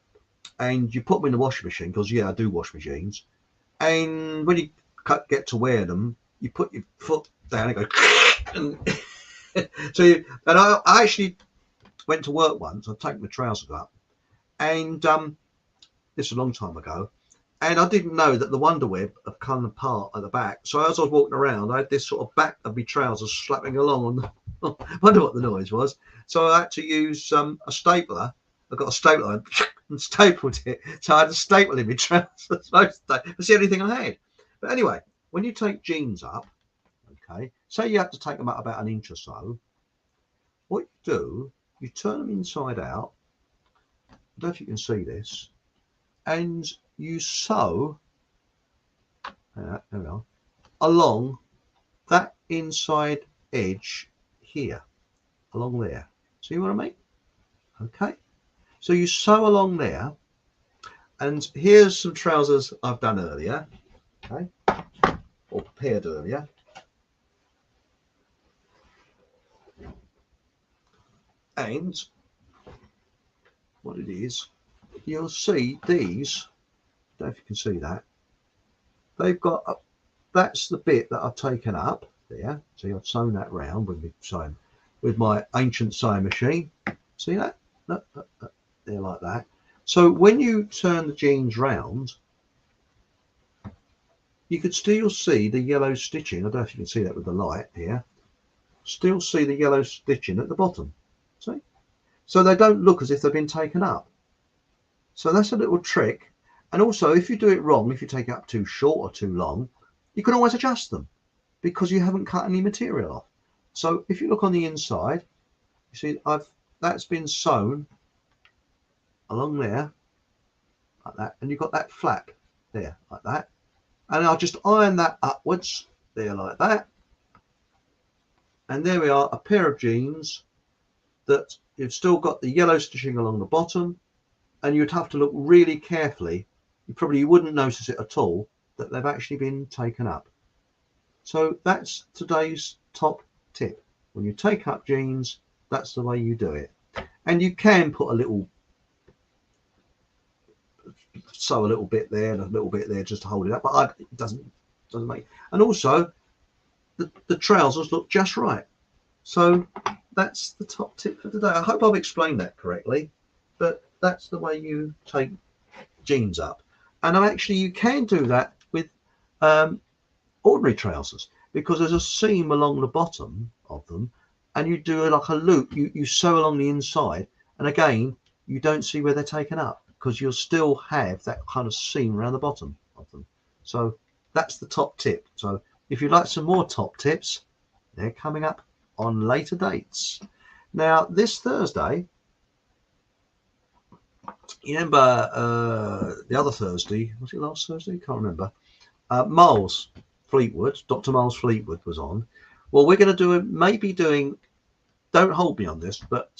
and you put them in the washing machine, because I do wash my jeans, and when you get to wear them, you put your foot down and go and so I actually went to work once. I'd taken my trousers up, and this is a long time ago, and I didn't know that the wonder web had come apart at the back. So as I was walking around, I had this sort of back of my trousers slapping along on the wonder what the noise was. So I had to use a stapler. I got a stapler and stapled it. So I had a staple in my trousers. That's the only thing I had. But anyway, when you take jeans up, okay, say you have to take them up about an inch or so, what you do, you turn them inside out. I don't know if you can see this. And you sew there we are, along that inside edge here, along there. See what I mean? Okay. So you sew along there, and here's some trousers I've done earlier, okay, or prepared earlier. And what it is, you'll see these, I don't know if you can see that, they've got, that's the bit that I've taken up there. See, I've sewn that round with my ancient sewing machine. See that? No, there like that. So when you turn the jeans round, you could still see the yellow stitching. I don't know if you can see that with the light here. Still see the yellow stitching at the bottom. See? So they don't look as if they've been taken up. So that's a little trick. And also, if you do it wrong, if you take it up too short or too long, you can always adjust them because you haven't cut any material off. So if you look on the inside, you see that's been sewn along there like that, and you've got that flap there like that, and I'll just iron that upwards there like that, and there we are, a pair of jeans that you've still got the yellow stitching along the bottom, and you'd have to look really carefully. You probably wouldn't notice it at all that they've actually been taken up. So that's today's top tip. When you take up jeans, that's the way you do it. And you can put sew a little bit there and a little bit there just to hold it up, but it doesn't make. And also, the trousers look just right. So that's the top tip for today. I hope I've explained that correctly, but that's the way you take jeans up. And actually, you can do that with ordinary trousers, because there's a seam along the bottom of them, and you do like a loop. You sew along the inside, and again, you don't see where they're taken up because you'll still have that kind of seam around the bottom of them. So that's the top tip. So if you'd like some more top tips, they're coming up on later dates. Now, this Thursday, you remember the other Thursday, was it last Thursday? Can't remember. Miles Fleetwood, Dr. Miles Fleetwood was on. Well, we're going to maybe doing, don't hold me on this, but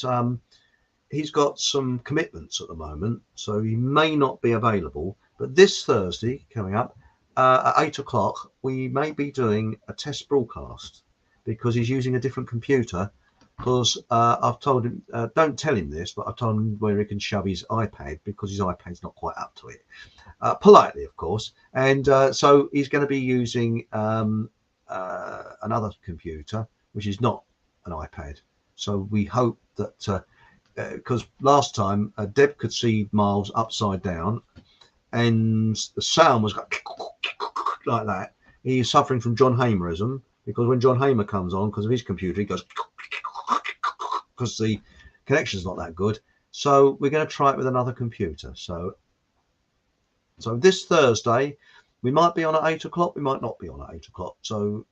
he's got some commitments at the moment, so he may not be available. But this Thursday coming up at 8 o'clock, we may be doing a test broadcast because he's using a different computer, because I've told him, don't tell him this, but I've told him where he can shove his iPad because his iPad's not quite up to it. Politely, of course. And so he's going to be using another computer, which is not an iPad. So we hope that, because last time Deb could see Miles upside down and the sound was like that. He's suffering from John Hamerism because when John Hamer comes on, because of his computer, he goes because the connection's not that good. So we're going to try it with another computer. So this Thursday, we might be on at 8 o'clock. We might not be on at 8 o'clock. So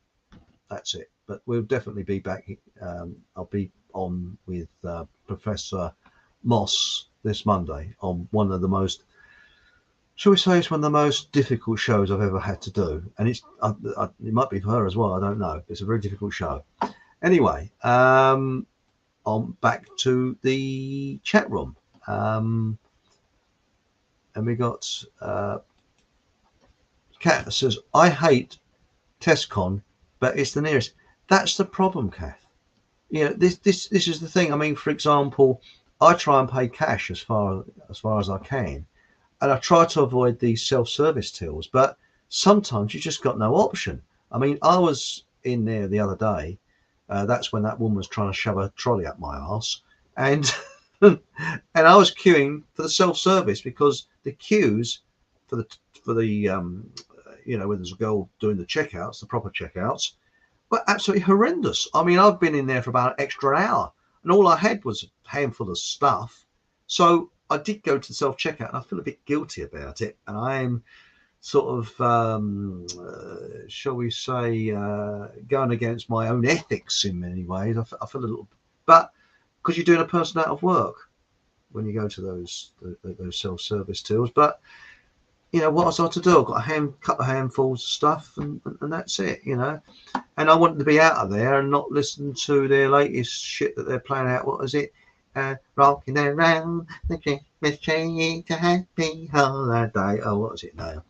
that's it. But we'll definitely be back. I'll be on with Professor Moss this Monday on one of the most, shall we say, it's one of the most difficult shows I've ever had to do. And it's it might be for her as well. I don't know. It's a very difficult show. Anyway, on back to the chat room. And we got Kat says, I hate TestCon, but it's the nearest. That's the problem, Kath. This is the thing. I mean, for example, I try and pay cash as far as I can, and I try to avoid these self-service tills. But sometimes you just got no option. I mean, I was in there the other day. That's when that woman was trying to shove a trolley up my arse, and and I was queuing for the self-service because the queues for the when there's a girl doing the checkouts, the proper checkouts, were absolutely horrendous. I mean, I've been in there for about an extra hour, and all I had was a handful of stuff. So I did go to the self-checkout, and I feel a bit guilty about it, and I am sort of, shall we say, going against my own ethics in many ways. I feel a little, but because you're doing a person out of work when you go to those self-service tills. But what was I to do? I've got a couple of handfuls of stuff, and that's it. And I wanted to be out of there and not listen to their latest shit that they're playing out. What was it? Rocking around the Christmas tree to happy holiday. Oh, what was it now?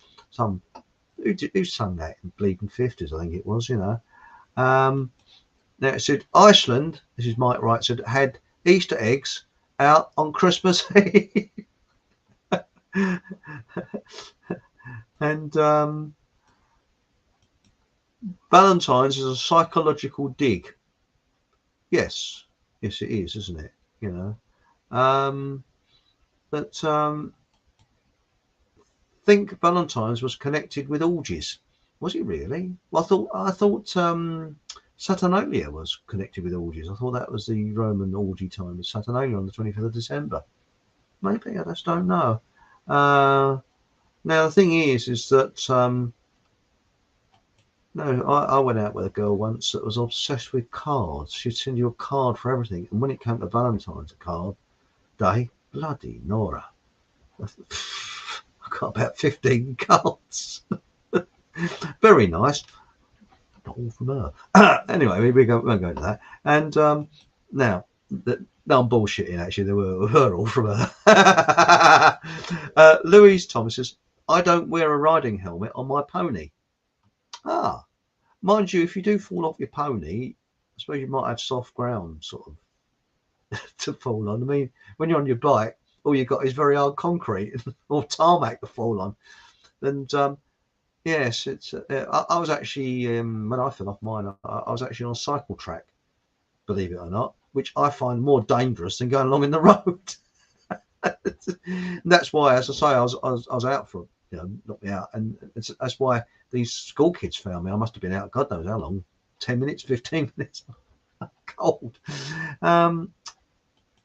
Who sung that in bleeding 50s? I think it was. Now it said Iceland. This is Mike Wright. Said had Easter eggs out on Christmas Eve. And Valentine's is a psychological dig. Yes, it is, isn't it? But think Valentine's was connected with orgies. Was it really? Well, I thought Saturnalia was connected with orgies. I thought that was the Roman orgy time, was Saturnalia on the 25th of December. Maybe, I just don't know. Now the thing is that no, I went out with a girl once that was obsessed with cards. She'd send you a card for everything, and when it came to Valentine's card day, bloody Nora, I got about 15 cards. Very nice. Not all from her. Anyway, we won't go into that. And now no, I'm bullshitting. Actually, they were all from her. Louise Thomas says, I don't wear a riding helmet on my pony. Mind you, if you do fall off your pony, I suppose you might have soft ground sort of to fall on. I mean, when you're on your bike, all you got is very hard concrete or tarmac to fall on. And yes, it's. I was actually when I fell off mine, I was actually on a cycle track, believe it or not, which I find more dangerous than going along in the road. That's why, as I say, I was out for knocked me out, and that's why these school kids found me. I must have been out God knows how long, 10 minutes, 15 minutes. Cold. Now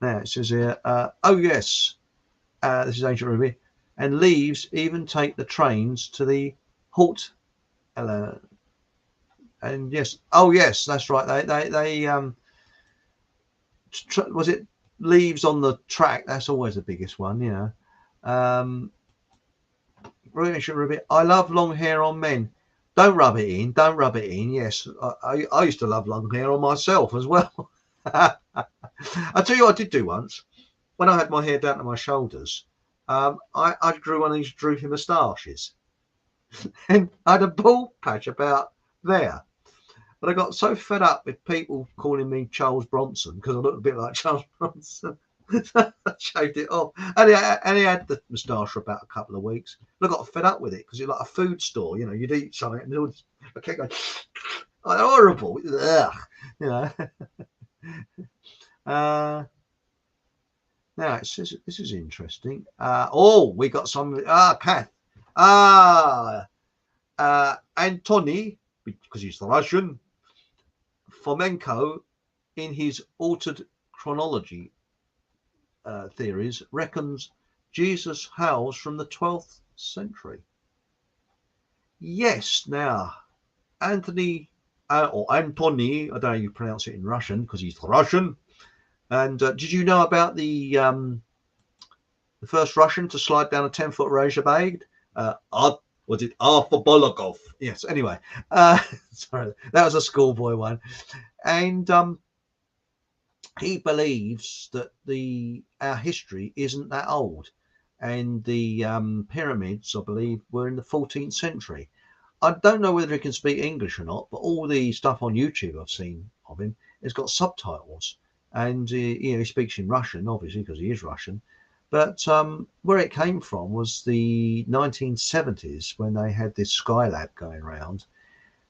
it says here, oh yes, this is Ancient Ruby, and leaves even take the trains to the halt. And yes, oh yes, that's right. They was it leaves on the track? That's always the biggest one, Ruby, I love long hair on men. Don't rub it in. Don't rub it in. Yes, I used to love long hair on myself as well. I'll tell you what I did do once. When I had my hair down to my shoulders, I grew one of these droopy moustaches. And I had a bald patch about there. But I got so fed up with people calling me Charles Bronson because I looked a bit like Charles Bronson. I shaved it off. And he had the moustache for about a couple of weeks. And I got fed up with it because it's like a food store. You know, you'd eat something and I kept going, oh, horrible. Ugh. You know. Now, this is interesting. We got some. Kath. Antony, because he's the Russian, Fomenko, in his altered chronology theories, reckons Jesus hails from the 12th century. Yes, now, Anthony, or Antony, I don't know how you pronounce it in Russian, because he's the Russian. And did you know about the first Russian to slide down a 10-foot razor blade? Was it Arthur Bolokov? Yes, anyway. Sorry, that was a schoolboy one. And he believes that our history isn't that old. And the pyramids, I believe, were in the 14th century. I don't know whether he can speak English or not, but all the stuff on YouTube I've seen of him has got subtitles. And he speaks in Russian, obviously, because he is Russian. But where it came from was the 1970s, when they had this Skylab going around,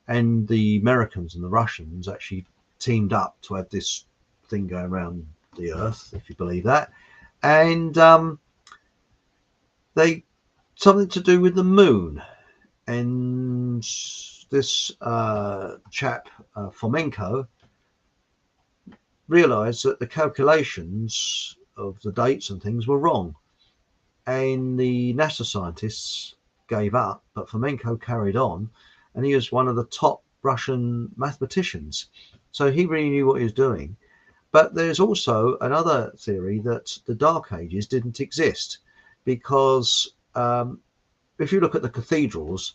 and the Americans and the Russians actually teamed up to have this thing going around the Earth, if you believe that. And they something to do with the moon. And this chap, Fomenko, realized that the calculations of the dates and things were wrong, and the NASA scientists gave up, but Fomenko carried on, and he was one of the top Russian mathematicians, so he really knew what he was doing. But there's also another theory that the Dark Ages didn't exist, because if you look at the cathedrals,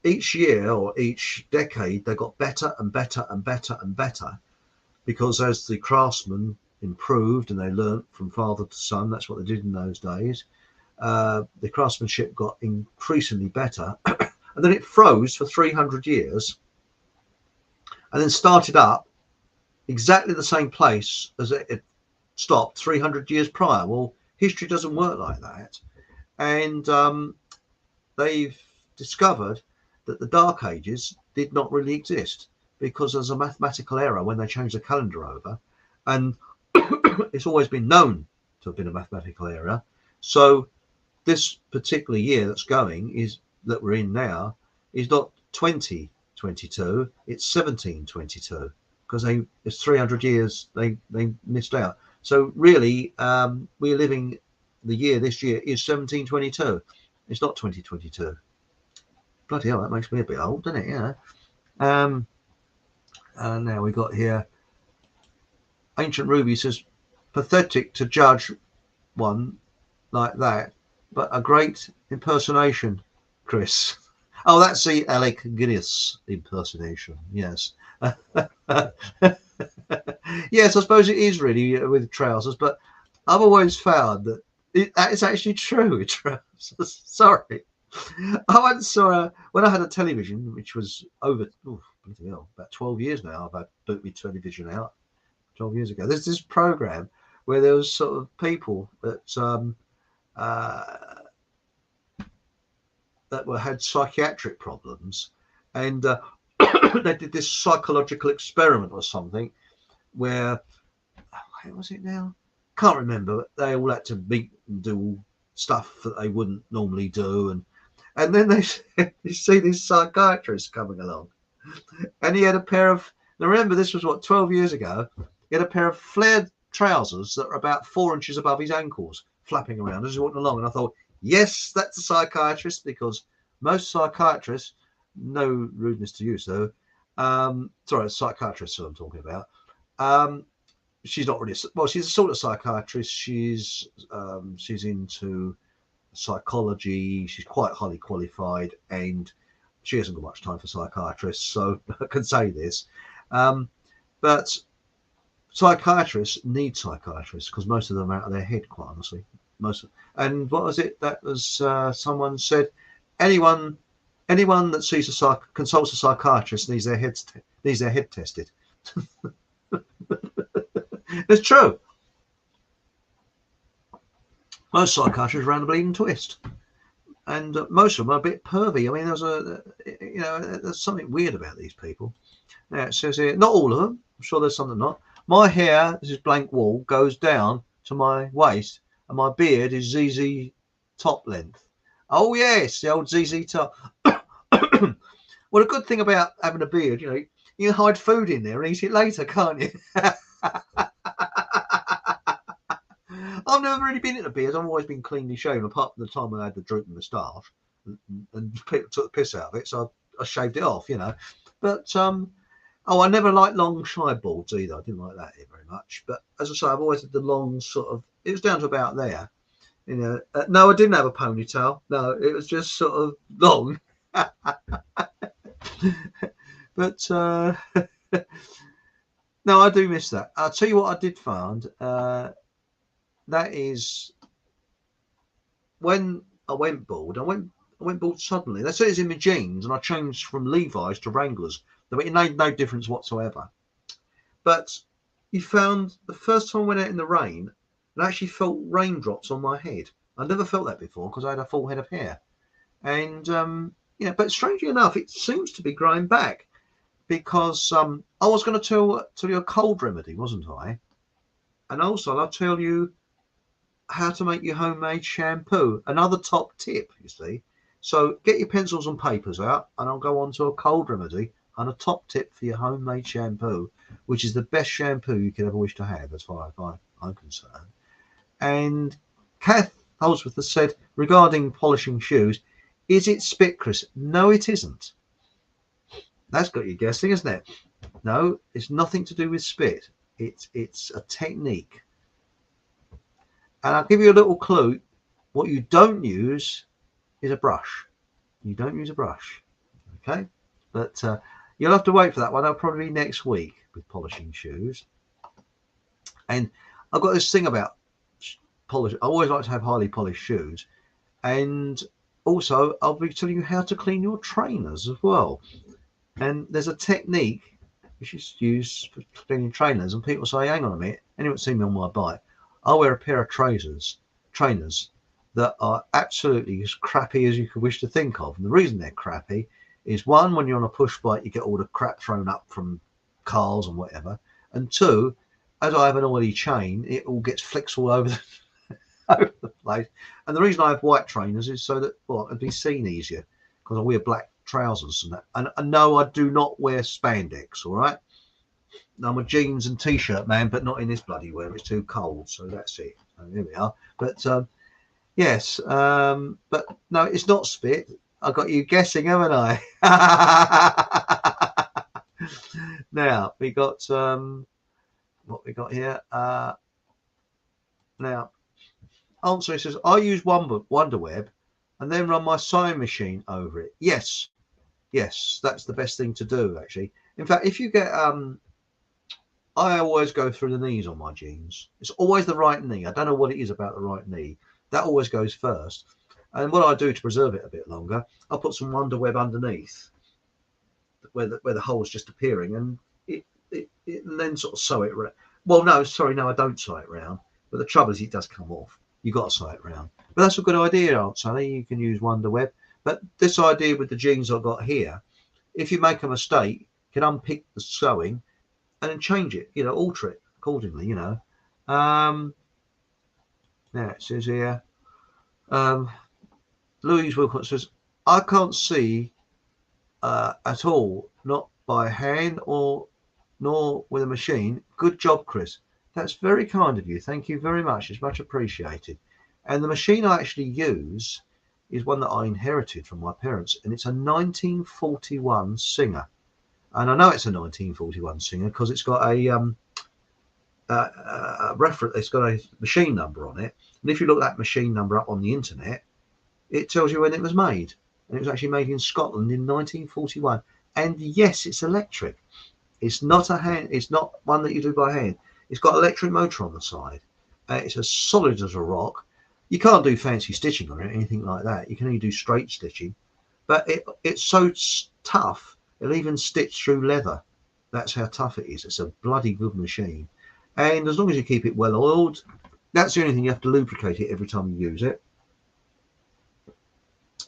each year or each decade they got better and better and better and better, because as the craftsmen improved and they learnt from father to son, that's what they did in those days, the craftsmanship got increasingly better. And then it froze for 300 years and then started up exactly the same place as it stopped 300 years prior. Well, history doesn't work like that. And they've discovered that the Dark Ages did not really exist, because there's a mathematical error when they changed the calendar over, and it's always been known to have been a mathematical error. So this particular year that we're in now is not 2022, it's 1722, because it's 300 years they missed out. So really, we're living this year is 1722. It's not 2022. Bloody hell, that makes me a bit old, doesn't it? Yeah. And now we got here, Ancient Ruby says, pathetic to judge one like that, but a great impersonation, Chris. Oh, that's the Alec Guinness impersonation. Yes. Yes, I suppose it is really with trousers, but I've always found that that is actually true with trousers. Sorry. I once saw when I had a television, which was over about 12 years now. I've had boot my television out 12 years ago. There's this program where there was sort of people that had psychiatric problems, and they did this psychological experiment or something where, what was it now? Can't remember. But they all had to meet and do stuff that they wouldn't normally do, and then you see this psychiatrist coming along, and he had a pair of, now remember this was 12 years ago, he had a pair of flared trousers that are about 4 inches above his ankles, flapping around as he walked along. And I thought, yes, that's a psychiatrist, because most psychiatrists, no rudeness to you, sir, sorry, a psychiatrist who I'm talking about, she's not really, well, she's a sort of psychiatrist. She's into psychology. She's quite highly qualified, and she hasn't got much time for psychiatrists, so I can say this. But psychiatrists need psychiatrists, because most of them are out of their head, quite honestly. And what was it that was someone said, anyone that consults a psychiatrist needs their heads Needs their head tested. It's true. Most psychiatrists are around the bleeding twist, and most of them are a bit pervy. I mean, there's something weird about these people. Now it says here, not all of them. I'm sure there's something not. My hair, this is blank wall, goes down to my waist, and my beard is ZZ top length. Oh yes, the old ZZ top. Well, a good thing about having a beard, you can hide food in there and eat it later, can't you? I've never really been into beards. I've always been cleanly shaven, apart from the time I had the drooping moustache and people took the piss out of it, so I shaved it off, But I never liked long shy balds either. I didn't like that very much. But as I say, I've always had the long sort of. It was down to about there, No, I didn't have a ponytail. No, it was just sort of long. But no, I do miss that. I'll tell you what I did find. That is when I went bald. I went bald suddenly. They said it's in my genes, and I changed from Levi's to Wranglers. It made no difference whatsoever. But you found the first time I went out in the rain, I actually felt raindrops on my head. I never felt that before because I had a full head of hair. And but strangely enough, it seems to be growing back, because I was going to tell you a cold remedy, wasn't I? And also I'll tell you how to make your homemade shampoo. Another top tip, you see. So get your pencils and papers out, and I'll go on to a cold remedy and a top tip for your homemade shampoo, which is the best shampoo you could ever wish to have, as far as I'm concerned. And Kath Holsworth has said regarding polishing shoes, is it spit, Chris? No, it isn't. That's got you guessing, isn't it? No, it's nothing to do with spit. It's a technique. And I'll give you a little clue. What you don't use is a brush. You don't use a brush. Okay? But you'll have to wait for that one. That'll probably be next week with polishing shoes. And I've got this thing about polish. I always like to have highly polished shoes. And also, I'll be telling you how to clean your trainers as well. And there's a technique which is used for cleaning trainers. And people say, hang on a minute, anyone see me on my bike? I wear a pair of trainers that are absolutely as crappy as you could wish to think of. And the reason they're crappy is, one, when you're on a push bike, you get all the crap thrown up from cars and whatever. And two, as I have an oily chain, it all gets flicks all over over the place. And the reason I have white trainers is so that, well, it'd be seen easier, because I wear black trousers and that. And no, I do not wear spandex, all right? I'm a jeans and t-shirt man, but not in this bloody weather. It's too cold, so that's it. So here we are. But yes, but no, it's not spit. I got you guessing, haven't I? Now we got what we got here. Now, answer, says, I use Wonderweb and then run my sewing machine over it. Yes, that's the best thing to do, actually. In fact, if you get I always go through the knees on my jeans. It's always the right knee. I don't know what it is about the right knee. That always goes first. And what I do to preserve it a bit longer, I'll put some Wonderweb underneath where the hole's just appearing, and and then sort of sew it around. Well, no, sorry, no, I don't sew it round. But the trouble is it does come off. You got to sew it round. But that's a good idea, Aunt Sally. You can use Wonderweb. But this idea with the jeans I've got here, if you make a mistake, you can unpick the sewing and then change it, alter it accordingly, Now it says here, Louise Wilcox says, I can't see at all, not by hand nor with a machine. Good job, Chris. That's very kind of you. Thank you very much. It's much appreciated. And the machine I actually use is one that I inherited from my parents, and it's a 1941 Singer. And I know it's a 1941 Singer because it's got a reference. It's got a machine number on it, and if you look that machine number up on the internet, it tells you when it was made. And it was actually made in Scotland in 1941. And yes, it's electric. It's not a hand. It's not one that you do by hand. It's got an electric motor on the side. It's as solid as a rock. You can't do fancy stitching on it, anything like that. You can only do straight stitching. But it's so tough. It'll even stitch through leather. That's how tough it is. It's a bloody good machine. And as long as you keep it well oiled, that's the only thing. You have to lubricate it every time you use it.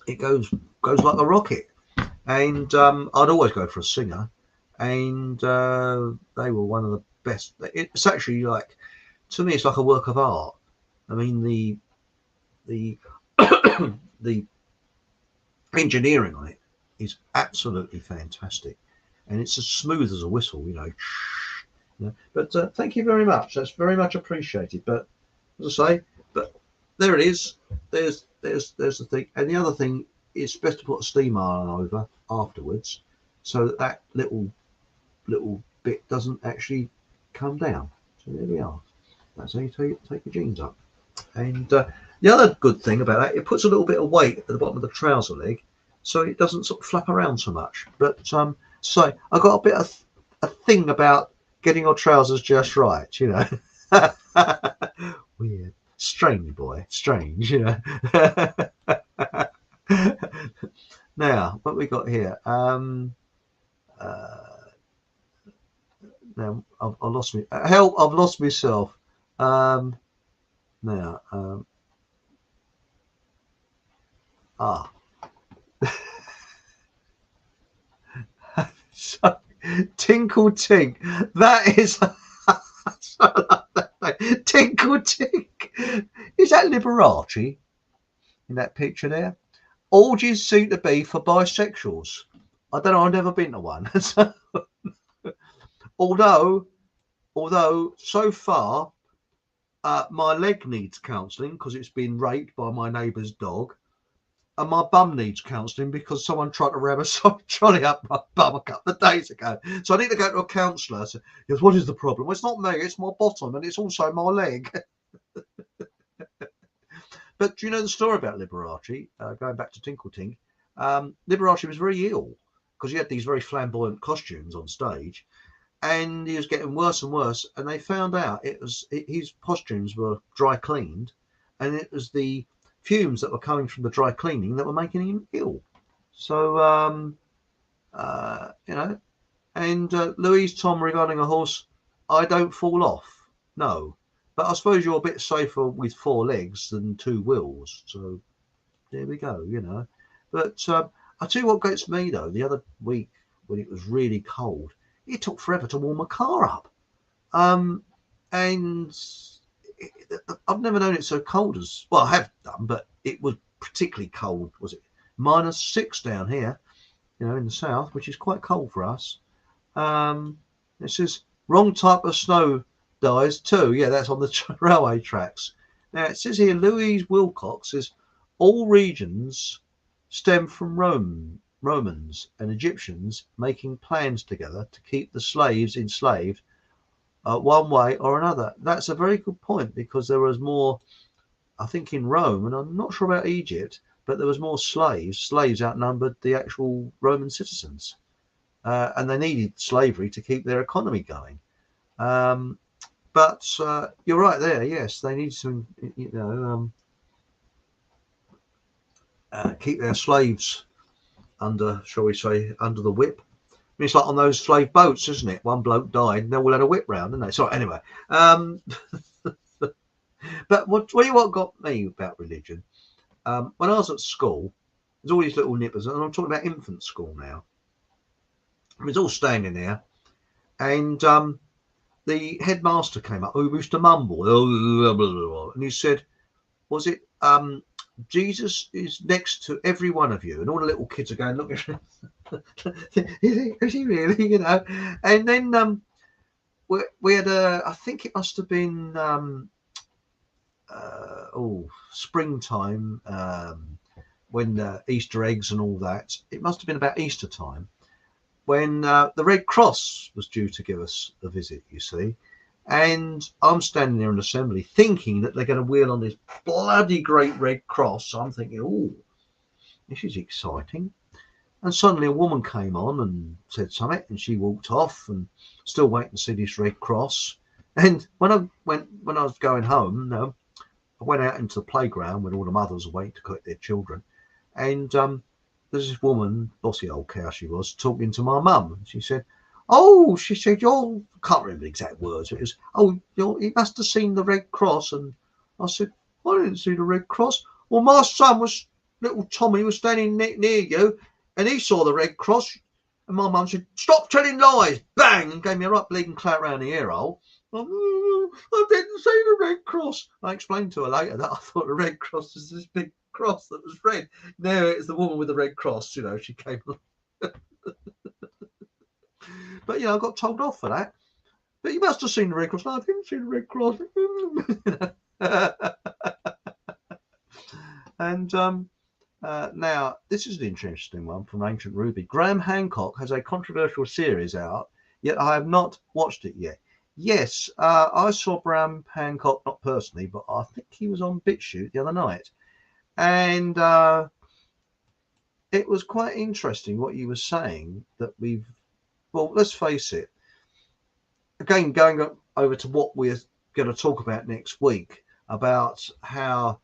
It goes like a rocket. And I'd always go for a Singer, and they were one of the best. It's actually like, to me, it's like a work of art. I mean, the the engineering on it is absolutely fantastic, and it's as smooth as a whistle, But thank you very much. That's very much appreciated. But as I say, but there it is. There's the thing, and the other thing, it's best to put a steam iron over afterwards, so that little bit doesn't actually come down. So there we are. That's how you take your jeans up. And the other good thing about that, it puts a little bit of weight at the bottom of the trouser leg, so it doesn't sort of flap around so much. But so I got a bit of a thing about getting your trousers just right, Weird, strange boy, strange, Now, what we got here? Now I've lost me. Help! I've lost myself. Now, so, Tinkle Tink. That is. Tinkle Tink. Is that Liberace in that picture there? Orgies seem to be for bisexuals. I don't know. I've never been to one. although so far my leg needs counselling because it's been raped by my neighbour's dog, and my bum needs counselling because someone tried to ram a trolley up my bum a couple of days ago. So I need to go to a counsellor. So he goes, what is the problem? Well, it's not me, it's my bottom, and it's also my leg. But do you know the story about Liberace? Going back to Tinkle Tink, Liberace was very ill because he had these very flamboyant costumes on stage, and he was getting worse and worse. And they found out his costumes were dry cleaned, and it was the fumes that were coming from the dry cleaning that were making him ill. So, and Louise Tom regarding a horse, I don't fall off. No. But I suppose you're a bit safer with 4 legs than 2 wheels. So there we go, But I tell you what gets me, though, the other week when it was really cold, it took forever to warm a car up. And I've never known it so cold as, well, I have done, but it was particularly cold. Was it -6 down here, in the south, which is quite cold for us. It says wrong type of snow dies too. Yeah, that's on the railway tracks. Now it says here, Louise Wilcox says all regions stem from Romans and Egyptians making plans together to keep the slaves enslaved one way or another. That's a very good point, because there was more, I think, in Rome, and I'm not sure about Egypt, but there was more slaves. Slaves outnumbered the actual Roman citizens, and they needed slavery to keep their economy going. But you're right there. Yes, they need to, keep their slaves under, shall we say, under the whip. I mean, it's like on those slave boats, isn't it? One bloke died, and they all had a whip round, didn't they? So anyway, but what got me about religion? When I was at school, there's all these little nippers, and I'm talking about infant school now. I was all standing there, and the headmaster came up, who used to mumble, and he said, was it Jesus is next to every one of you? And all the little kids are going, look, is he really, And then we had I think it must have been springtime, when Easter eggs and all that. It must have been about Easter time, when the Red Cross was due to give us a visit, you see. And I'm standing there in assembly thinking that they're going to wheel on this bloody great Red Cross. So I'm thinking, oh, this is exciting. And suddenly a woman came on and said something, and she walked off, and still waiting to see this Red Cross. And when I was going home, I went out into the playground when all the mothers were waiting to collect their children. And there's this woman, bossy old cow she was, talking to my mum. She said, Oh, she said, "You can't remember the exact words. It was, oh, he must have seen the Red Cross." And I said, "I didn't see the Red Cross." "Well, my son was, little Tommy was standing near you, and he saw the Red Cross." And my mum said, "Stop telling lies!" Bang! And gave me a right bleeding clap round the ear hole. I didn't see the Red Cross. I explained to her later that I thought the Red Cross was this big cross that was red. No, it's the woman with the Red Cross. You know, she came. But I got told off for that. "But you must have seen the Red Cross." "No, I didn't see the Red Cross." And now, this is an interesting one from Ancient Ruby. Graham Hancock has a controversial series out, yet I have not watched it yet. Yes, I saw Graham Hancock, not personally, but I think he was on BitChute the other night. And it was quite interesting what he was saying, that well, let's face it, again, going over to what we're going to talk about next week, about how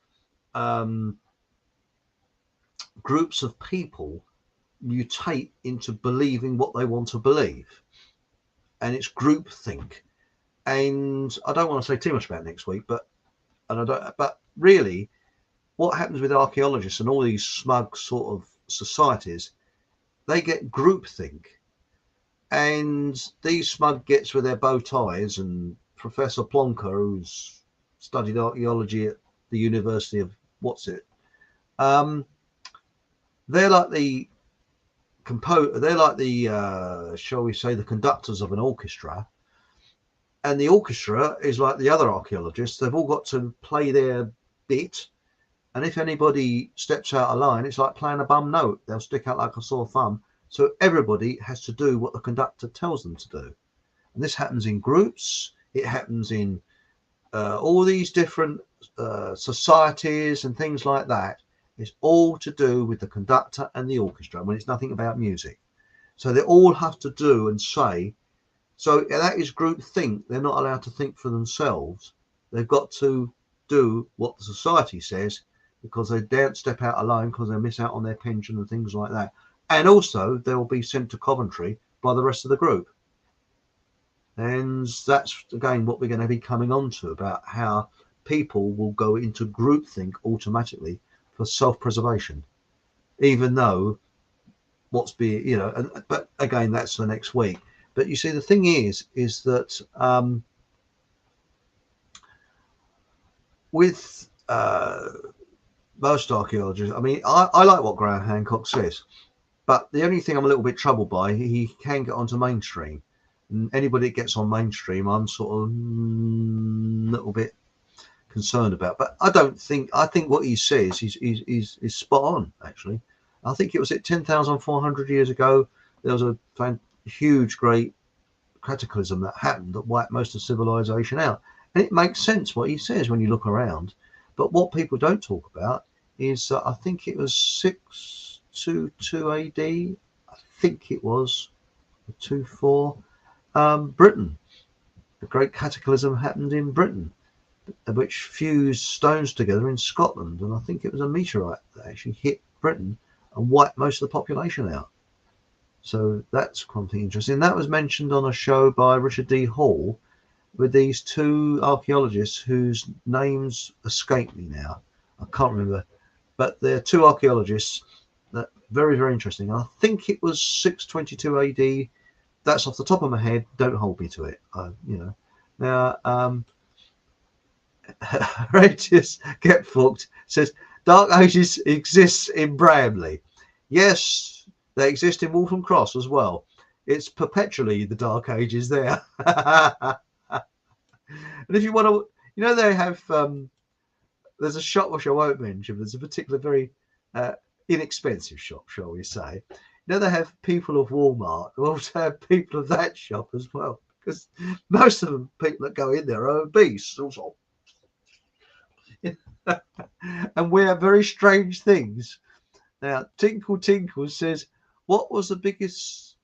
groups of people mutate into believing what they want to believe, and it's groupthink. And I don't want to say too much about next week, but really, what happens with archaeologists and all these smug sort of societies, they get groupthink, and these smug gets with their bow ties, and Professor Plonker, who's studied archaeology at the University of um, they're like the shall we say, the conductors of an orchestra, and the orchestra is like the other archaeologists. They've all got to play their bit, and if anybody steps out of line, it's like playing a bum note. They'll stick out like a sore thumb. So everybody has to do what the conductor tells them to do, and this happens in groups. It happens in all these different societies and things like that. It's all to do with the conductor and the orchestra when it's nothing about music. So they all have to do and say. So that is group think. They're not allowed to think for themselves. They've got to do what the society says, because they daren't step out alone, because they miss out on their pension and things like that. And also they'll be sent to Coventry by the rest of the group. And that's again what we're going to be coming on to, about how people will go into groupthink automatically for self-preservation, even though what's being, but again, that's the next week. But you see, the thing is that with most archaeologists, I mean, I like what Graham Hancock says, but the only thing I'm a little bit troubled by, he can get onto mainstream. And anybody that gets on mainstream, I'm sort of a little bit concerned about. But I think what he says is spot on, actually. I think it was at 10,400 years ago, there was a huge, great cataclysm that happened that wiped most of civilization out. And it makes sense what he says when you look around. But what people don't talk about is that I think it was 622 AD. I think it was 24. Britain. The great cataclysm happened in Britain, which fused stones together in Scotland. And I think it was a meteorite that actually hit Britain and wiped most of the population out. So that's something interesting. That was mentioned on a show by Richard D. Hall with these two archaeologists whose names escape me now. I can't remember, but they're two archaeologists that very, very interesting. I think it was 622 AD. That's off the top of my head. Don't hold me to it. Now, Regis Get Fucked says Dark Ages exists in Bramley. Yes, they exist in Waltham Cross as well. It's perpetually the Dark Ages there. And if you want to, they have, there's a shop which I won't mention. There's a particular very inexpensive shop, shall we say. They have people of Walmart who also have people of that shop as well, because most of the people that go in there are obese also. And wear very strange things. Now, Tinkle Tinkle says, what was the biggest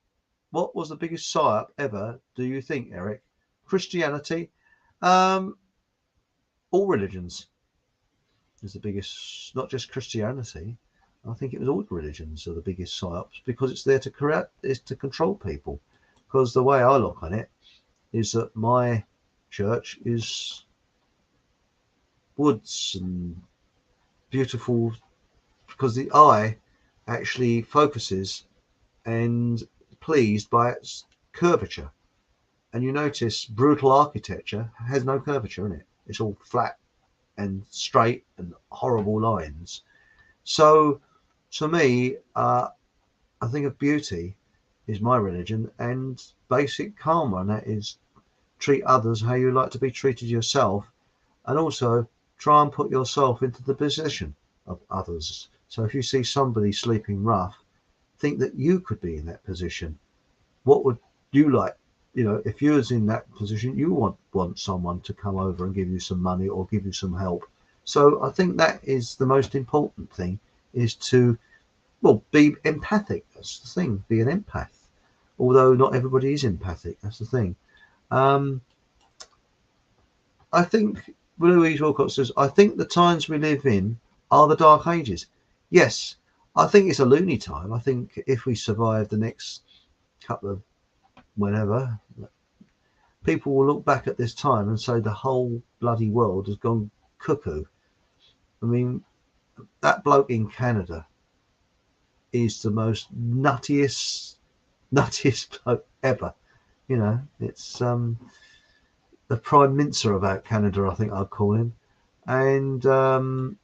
psyop ever, do you think, Eric? Christianity? All religions is the biggest, not just Christianity. I think it was all religions are the biggest psyops, because it's there to control people. because the way I look on it is that my church is woods and beautiful, because the eye actually focuses and pleased by its curvature. And you notice brutal architecture has no curvature in it. It's all flat and straight and horrible lines. So to me, I think of beauty is my religion, and basic karma, and that is treat others how you like to be treated yourself, and also try and put yourself into the position of others. So if you see somebody sleeping rough, think that you could be in that position. What would you like? You know, if you was in that position, you want someone to come over and give you some money or give you some help. So I think that is the most important thing, is to, well, be empathic. That's the thing. Be an empath. Although not everybody is empathic. That's the thing. Um, I think Louise Walcott says, I think the times we live in are the dark ages. Yes, I think it's a loony time. I think if we survive the next couple of whenever, people will look back at this time and say the whole bloody world has gone cuckoo. I mean, that bloke in Canada is the most nuttiest bloke ever. You know, it's the prime minister about Canada, I think I'd call him. And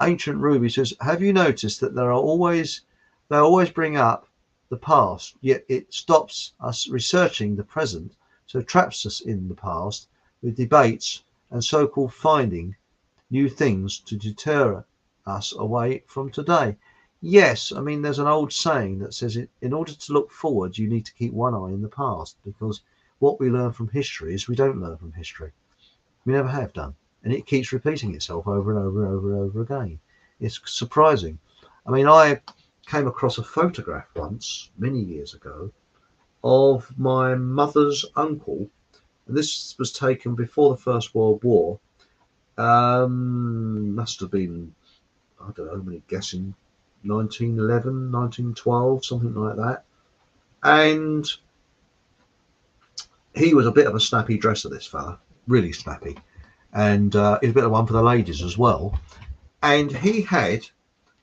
Ancient Ruby says, have you noticed that they always bring up the past, yet it stops us researching the present, so traps us in the past with debates and so-called finding new things to deter us away from today? Yes, I mean, there's an old saying that says, in order to look forward, you need to keep one eye in the past, because what we learn from history is we don't learn from history. We never have done. And it keeps repeating itself over and over and over and over again. It's surprising. I mean, I came across a photograph once, many years ago, of my mother's uncle. And this was taken before the First World War. Must have been, I don't know, I'm guessing 1911, 1912, something like that. And he was a bit of a snappy dresser, this fella, really snappy. And he's a bit of one for the ladies as well. And he had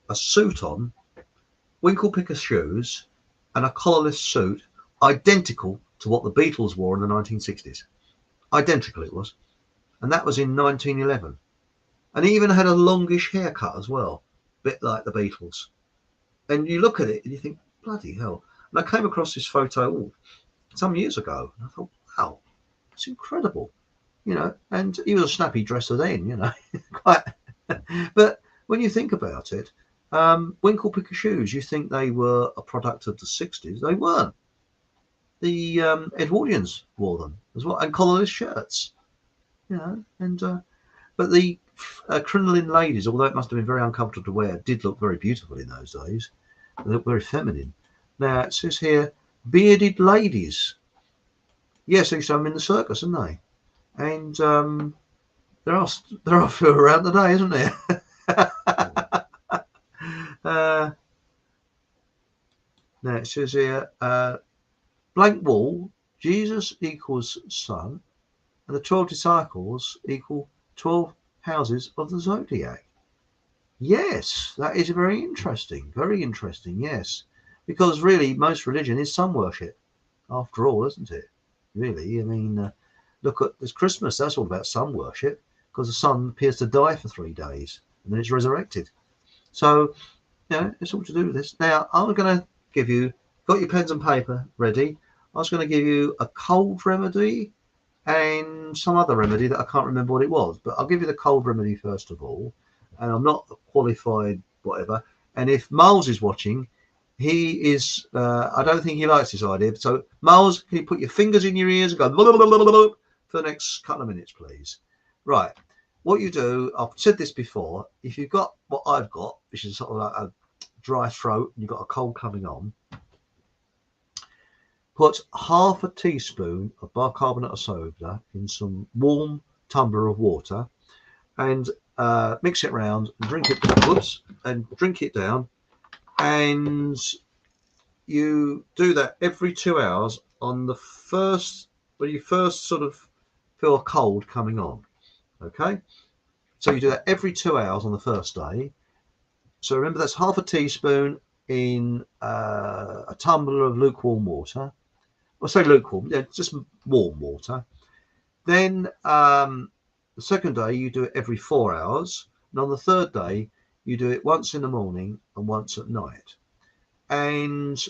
a suit on, winkle picker shoes, and a collarless suit, identical to what the Beatles wore in the 1960s. Identical it was. And that was in 1911. And he even had a longish haircut as well, a bit like the Beatles. And you look at it and you think, bloody hell. And I came across this photo some years ago, and I thought, wow, it's incredible. You know, and he was a snappy dresser then, you know, quite. But when you think about it, winkle picker shoes, you think they were a product of the 60s. They weren't. The Edwardians wore them as well, and collarless shirts, you know. And but the crinoline ladies, although it must have been very uncomfortable to wear, did look very beautiful in those days. They looked very feminine. Now it says here, bearded ladies. Yes, they show them in the circus, aren't they? And there are a few around today, isn't there? Now it says here, blank wall, Jesus equals sun, and the 12 disciples equal 12 houses of the zodiac. Yes, that is very interesting, yes. Because really, most religion is sun worship, after all, isn't it? Really, I mean, look at this Christmas, that's all about sun worship, because the sun appears to die for 3 days, and then it's resurrected. So, you know, it's all to do with this. Now, I'm going to give you, got your pens and paper ready, I was going to give you a cold remedy and some other remedy that I can't remember what it was, but I'll give you the cold remedy first of all. And I'm not a qualified whatever. And if Miles is watching, he is, I don't think he likes this idea. So Miles, can you put your fingers in your ears and go blah, blah, blah, blah, blah, for the next couple of minutes, please? Right. What you do, I've said this before, if you've got what I've got, which is sort of like a dry throat, and you've got a cold coming on, put half a teaspoon of bicarbonate of soda in some warm tumbler of water and mix it around and drink it. Whoops, and drink it down. And you do that every 2 hours on the first, when you first sort of feel a cold coming on. Okay, so you do that every 2 hours on the first day. So remember, that's half a teaspoon in a tumbler of lukewarm water. I'll say lukewarm, yeah, just warm water. Then the second day you do it every 4 hours, and on the third day you do it once in the morning and once at night. And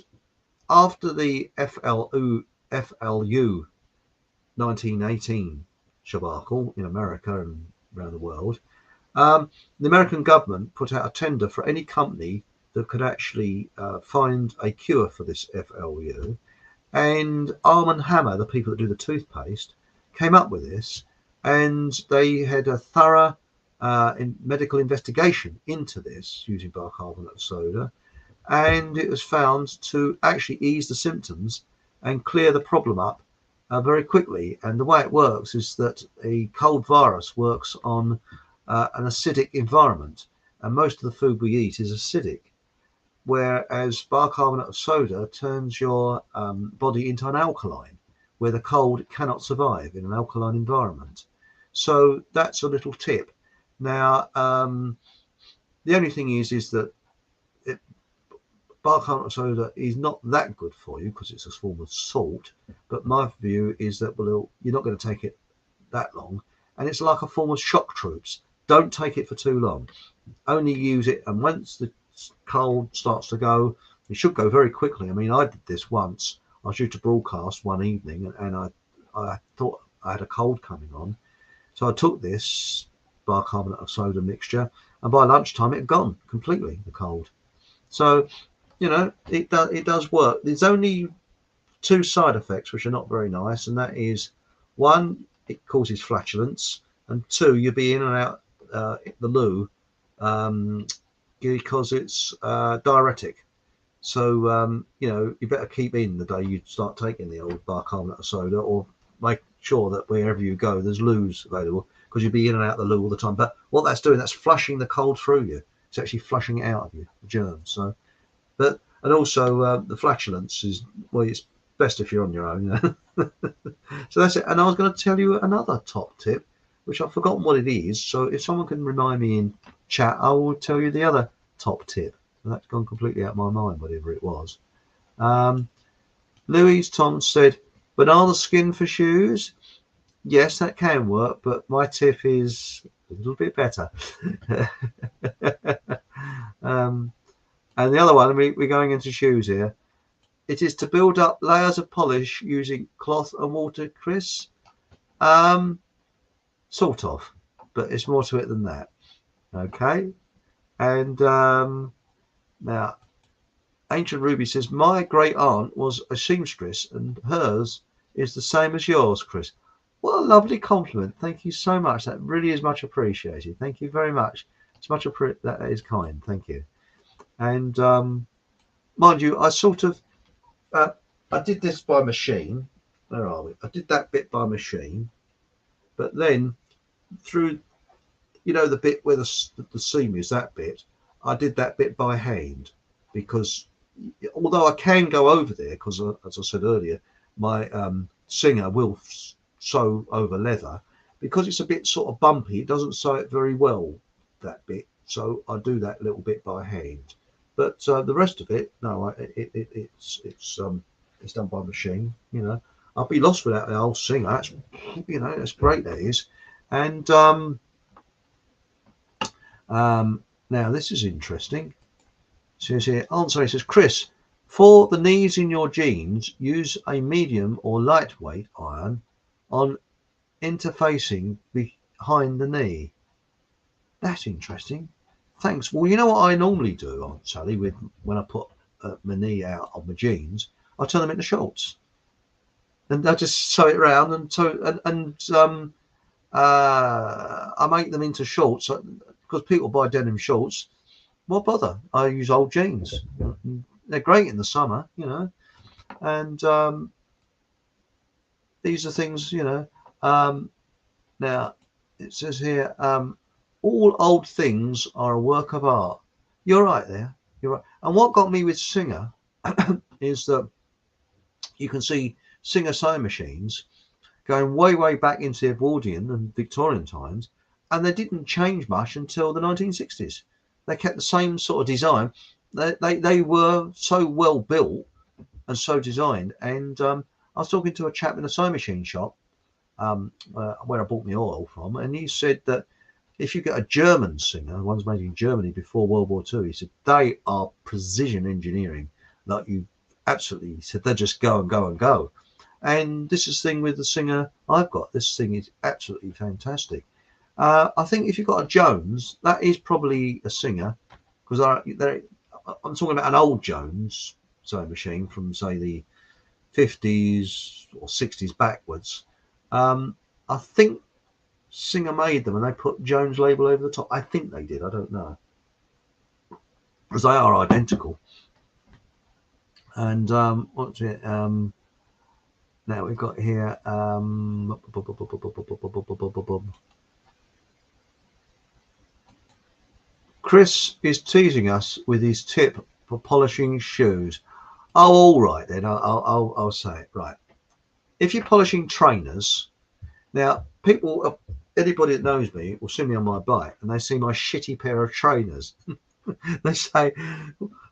after the FLU 1918 debacle in America and around the world, the American government put out a tender for any company that could actually find a cure for this FLU. And Arm& Hammer, the people that do the toothpaste, came up with this, and they had a thorough medical investigation into this using bicarbonate of soda, and it was found to actually ease the symptoms and clear the problem up very quickly. And the way it works is that a cold virus works on an acidic environment, and most of the food we eat is acidic, whereas bicarbonate of soda turns your body into an alkaline, where the cold cannot survive in an alkaline environment. So that's a little tip. Now, the only thing is that bicarbonate of soda is not that good for you because it's a form of salt. But my view is that, well, you're not going to take it that long, and it's like a form of shock troops. Don't take it for too long. Only use it, and once the cold starts to go, it should go very quickly. I mean, I did this once. I was due to broadcast one evening, and I thought I had a cold coming on, so I took this bicarbonate of soda mixture, and by lunchtime it had gone completely, the cold. So, it does work. There's only two side effects which are not very nice, and that is, one, it causes flatulence, and two, you'll be in and out the loo because it's diuretic. So you better keep in the day you start taking the old bicarbonate of soda, or make sure that wherever you go there's loos available, because you'll be in and out the loo all the time. But what that's doing, that's flushing the cold through you. It's actually flushing it out of you, the germs. So, and also the flatulence is, well, it's best if you're on your own. So that's it. And I was going to tell you another top tip, which I've forgotten what it is. So if someone can remind me in chat, I will tell you the other top tip. That's gone completely out of my mind, whatever it was. Louise Tom said, banana skin for shoes. Yes, that can work, but my tip is a little bit better. And the other one, we're going into shoes here. It is to build up layers of polish using cloth and water, Chris. Sort of, but it's more to it than that. Okay. And now, Ancient Ruby says, my great aunt was a seamstress, and hers is the same as yours, Chris. What a lovely compliment. Thank you so much. That really is much appreciated. Thank you very much. It's much appreciated. That is kind. Thank you. And mind you, I sort of I did this by machine. Where are we? I did that bit by machine, but then through, the bit where the seam is, that bit, I did that bit by hand, because although I can go over there, because as I said earlier, my Singer will sew over leather, because it's a bit sort of bumpy. It doesn't sew it very well, that bit. So I do that little bit by hand. But the rest of it, no, it's done by machine. I'll be lost without the old Singer. That's, that's great. That is. And now this is interesting. It says here, answer. It says, Chris, for the knees in your jeans, use a medium or lightweight iron on interfacing behind the knee. That's interesting. Thanks. Well, you know what I normally do, Aunt Sally, when I put my knee out of my jeans, I turn them into shorts, and I just sew it around, and I make them into shorts, because people buy denim shorts. What bother? I use old jeans. They're great in the summer, and these are things, now it says here, all old things are a work of art. You're right there. You're right. And what got me with Singer is that you can see singer sewing machines going way back into the Edwardian and Victorian times, and they didn't change much until the 1960s. They kept the same sort of design. They were so well built and so designed. And I was talking to a chap in a sewing machine shop where I bought my oil from, and he said that if you get a German singer, one's made in Germany before World War II, he said they are precision engineering. Like you absolutely, he said they just go and go and go. And this is the thing with the singer I've got. This thing is absolutely fantastic. I think if you've got a Jones, that is probably a singer, because I'm talking about an old Jones sewing machine from say the 50s or 60s backwards. I think Singer made them and they put Jones label over the top. I think they did. I don't know, because they are identical. And what's it? Now we've got here. Chris is teasing us with his tip for polishing shoes. Oh, all right then. I'll say it right. If you're polishing trainers, now people, anybody that knows me will see me on my bike and they see my shitty pair of trainers. They say,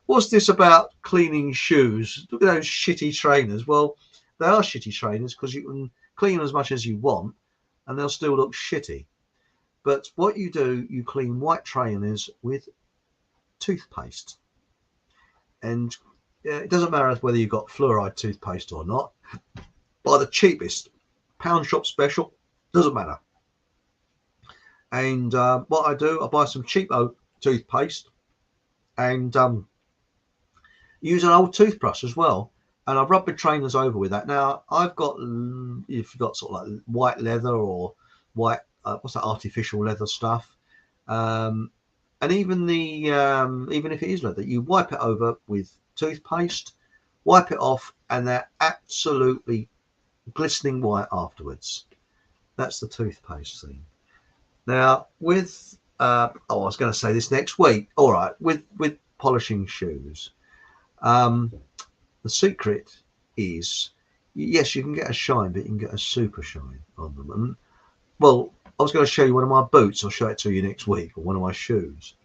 "What's this about cleaning shoes? Look at those shitty trainers." Well, they are shitty trainers because you can clean them as much as you want, and they'll still look shitty. But what you do, you clean white trainers with toothpaste, and it doesn't matter whether you've got fluoride toothpaste or not. Buy the cheapest, pound shop special, doesn't matter. And what I do, I buy some cheap toothpaste and use an old toothbrush as well. And I rub the trainers over with that. Now I've got, if you've got sort of like white leather or white, what's that artificial leather stuff, and even even if it is leather, you wipe it over with toothpaste, wipe it off, and they're absolutely glistening white afterwards. That's the toothpaste thing. Now with I was going to say this next week. All right, with polishing shoes, the secret is, yes, you can get a shine, but you can get a super shine on them. And well, I was going to show you one of my boots. I'll show it to you next week, or one of my shoes.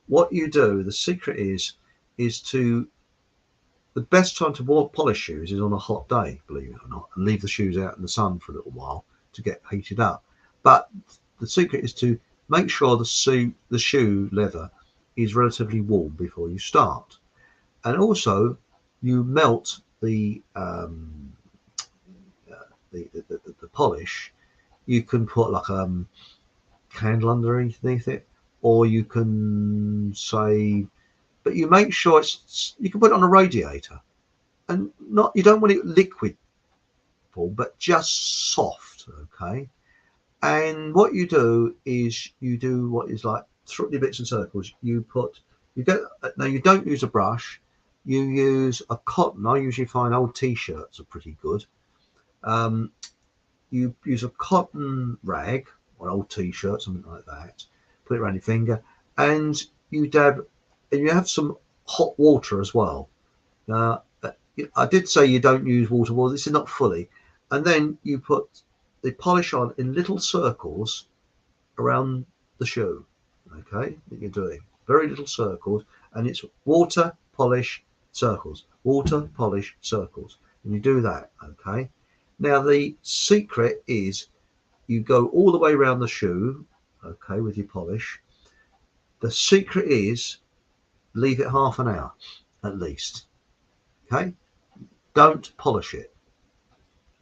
What you do, the secret is to, the best time to polish shoes is on a hot day, believe it or not, and leave the shoes out in the sun for a little while to get heated up. But the secret is to make sure the shoe leather is relatively warm before you start. And also you melt the polish. You can put like a candle underneath it, or you can say, but you make sure you can put it on a radiator, and not, you don't want it liquid full, but just soft, okay? And what you do is you do what is like three bits and circles. You get, now you don't use a brush, you use a cotton. I usually find old t-shirts are pretty good. You use a cotton rag or an old t-shirt, something like that, put it around your finger, and you dab, and you have some hot water as well. Now, I did say you don't use water. Well, this is not fully. And then you put the polish on in little circles around the shoe, okay, that you're doing. Very little circles, and it's water, polish, circles, water, polish, circles. And you do that, okay? Now, the secret is you go all the way around the shoe, okay, with your polish. The secret is leave it half an hour at least, okay? Don't polish it.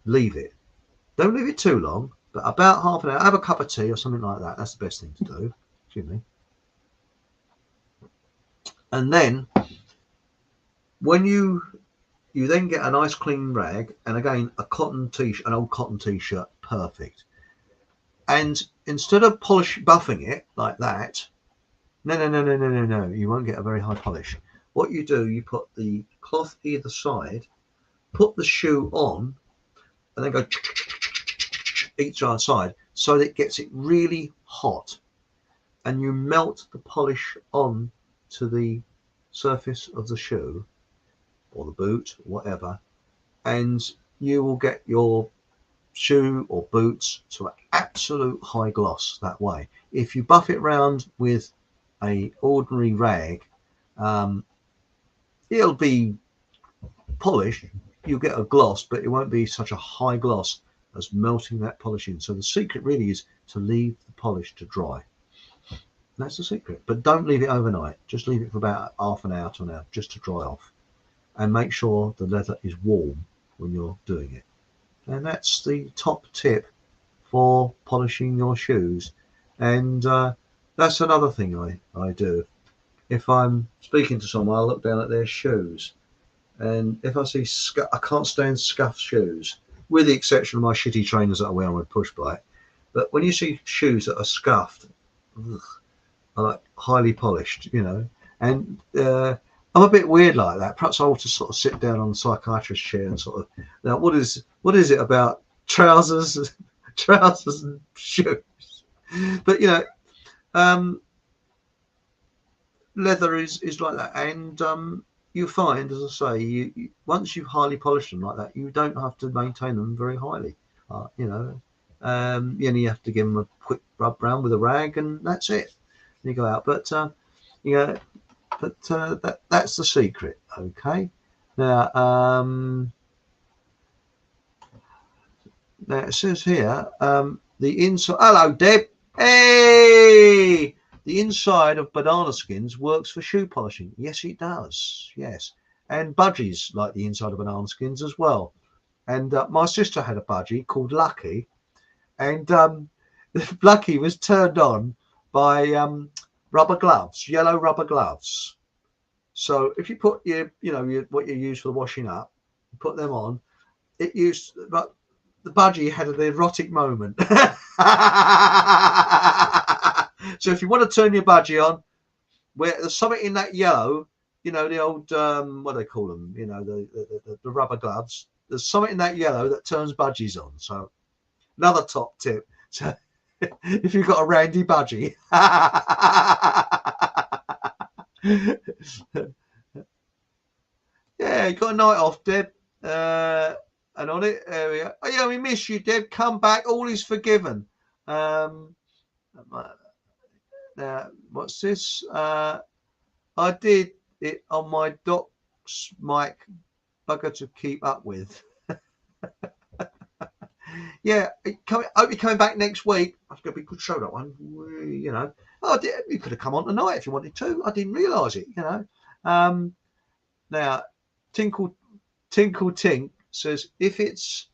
Leave it. Don't leave it too long, but about half an hour. Have a cup of tea or something like that. That's the best thing to do. Excuse me. And then when you then get a nice clean rag, and again a cotton t-shirt, an old cotton t-shirt, perfect. And instead of buffing it like that, no, you won't get a very high polish. What you do, you put the cloth either side, put the shoe on, and then go each side, so that it gets it really hot, and you melt the polish on to the surface of the shoe. or the boot, whatever, and you will get your shoe or boots to an absolute high gloss that way. If you buff it round with a ordinary rag, um, it'll be polished. You'll get a gloss, but it won't be such a high gloss as melting that polish in. So the secret really is to leave the polish to dry. That's the secret. But don't leave it overnight. Just leave it for about half an hour to an hour just to dry off. And make sure the leather is warm when you're doing it. And that's the top tip for polishing your shoes. And that's another thing I do. If I'm speaking to someone, I look down at their shoes. And if I see, I can't stand scuffed shoes, with the exception of my shitty trainers that I wear on my push bike. But when you see shoes that are scuffed, ugh, are like highly polished, and I'm a bit weird like that. Perhaps I ought to sort of sit down on the psychiatrist's chair and sort of, now what is it about trousers and shoes? But leather is like that, and you find, as I say, you once you've highly polished them like that, you don't have to maintain them very highly. You only have to give them a quick rub round with a rag, and that's it. You go out, but that's the secret. Okay. Now, now it says here, the inside. Hello, Deb. Hey, the inside of banana skins works for shoe polishing. Yes, it does. Yes, and budgies like the inside of banana skins as well. And my sister had a budgie called Lucky, and Lucky was turned on by rubber gloves, yellow rubber gloves. So if you put what you use for the washing up, you put them on. But the budgie had an erotic moment. So if you want to turn your budgie on, where there's something in that yellow, the old what do they call them? The rubber gloves. There's something in that yellow that turns budgies on. So another top tip. So if you've got a randy budgie. Yeah, you got a night off, Deb. And on it, there we go. Oh yeah, we miss you, Deb. Come back, all is forgiven. Now, what's this? I did it on my doc's mic, bugger to keep up with. Yeah, hope you're coming back next week. That's going to be a good show, that one. Oh, you could have come on tonight if you wanted to. I didn't realise it, Now, Tinkle Tink says, if it's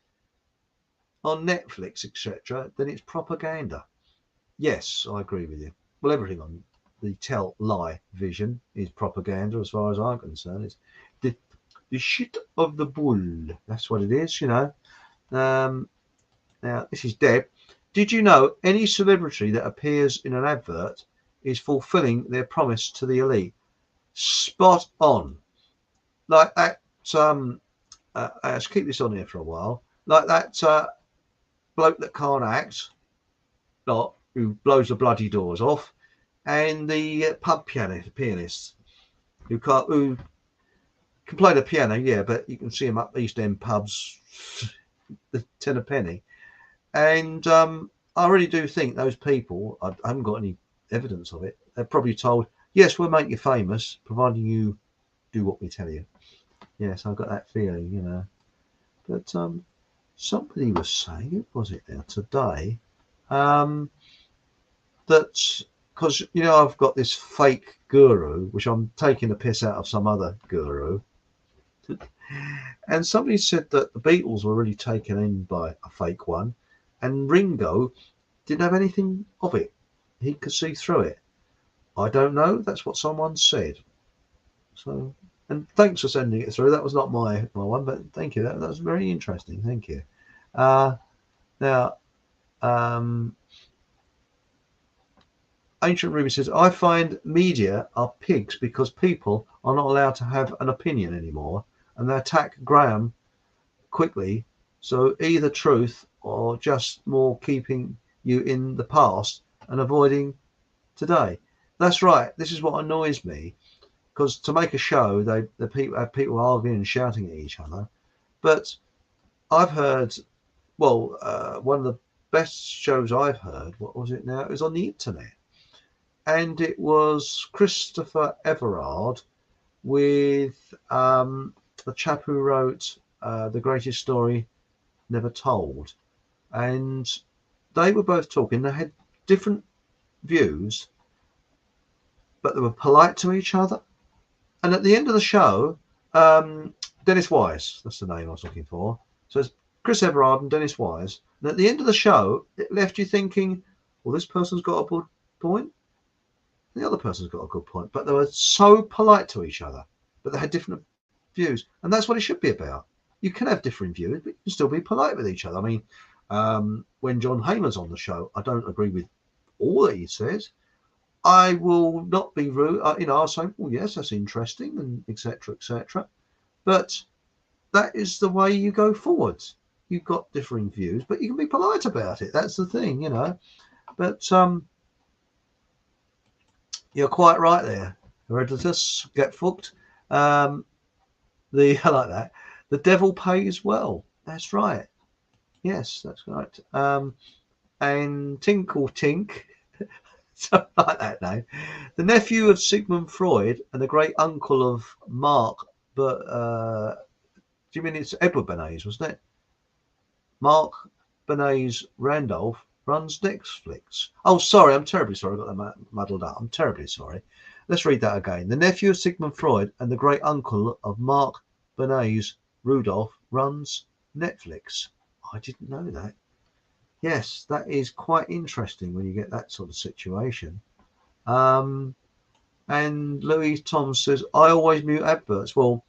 on Netflix, etc., then it's propaganda. Yes, I agree with you. Well, everything on the lie vision is propaganda, as far as I'm concerned. It's the shit of the bull. That's what it is, Now, this is Deb. Did you know any celebrity that appears in an advert is fulfilling their promise to the elite? Spot on. Like that, let's keep this on here for a while. Like that bloke that can't act, not who blows the bloody doors off, and the pub pianist who can play the piano, yeah, but you can see him up East End pubs, the 10 a penny. And I really do think those people, I haven't got any evidence of it, they're probably told, yes, we'll make you famous, providing you do what we tell you. Yes, I've got that feeling, But somebody was saying, who was it now, today, that, because, I've got this fake guru, which I'm taking the piss out of some other guru. And somebody said that the Beatles were really taken in by a fake one. And Ringo didn't have anything of it. He could see through it. I don't know. That's what someone said. So, and thanks for sending it through. That was not my one, but thank you. That was very interesting. Thank you. Now, Ancient Ruby says, I find media are pigs because people are not allowed to have an opinion anymore, and they attack Graham quickly. So either truth or just more keeping you in the past and avoiding today. That's right. This is what annoys me. because to make a show, the people have people arguing and shouting at each other. But I've heard, well, one of the best shows I've heard, what was it now? It was on the internet, and it was Christopher Everard with the chap who wrote The Greatest Story Never Told, and they were both talking. They had different views, but they were polite to each other. And at the end of the show, Dennis Wise, that's the name I was looking for. So it's Chris Everard and Dennis Wise. And at the end of the show, it left you thinking, well, this person's got a good point. The other person's got a good point. But they were so polite to each other, but they had different views. And that's what it should be about. You can have different views, but you can still be polite with each other. I mean, when John Hamer's on the show, I don't agree with all that he says. I will not be rude. I'll say, well, yes, that's interesting, and etc., etc. But that is the way you go forward. You've got differing views, but you can be polite about it. That's the thing, But you're quite right there. Herodotus, get fucked. I like that. The devil pays well. That's right. Yes, that's right. And Tinkle Tink, something like that name. The nephew of Sigmund Freud and the great uncle of Mark, but do you mean it's Edward Bernays, wasn't it? Mark Bernays Randolph runs Netflix. Oh, sorry, I'm terribly sorry. I got that muddled up. I'm terribly sorry. Let's read that again. The nephew of Sigmund Freud and the great uncle of Mark Bernays Rudolph runs Netflix. I didn't know that. Yes, that is quite interesting when you get that sort of situation. And Louis Tom says, I always mute adverts. Well,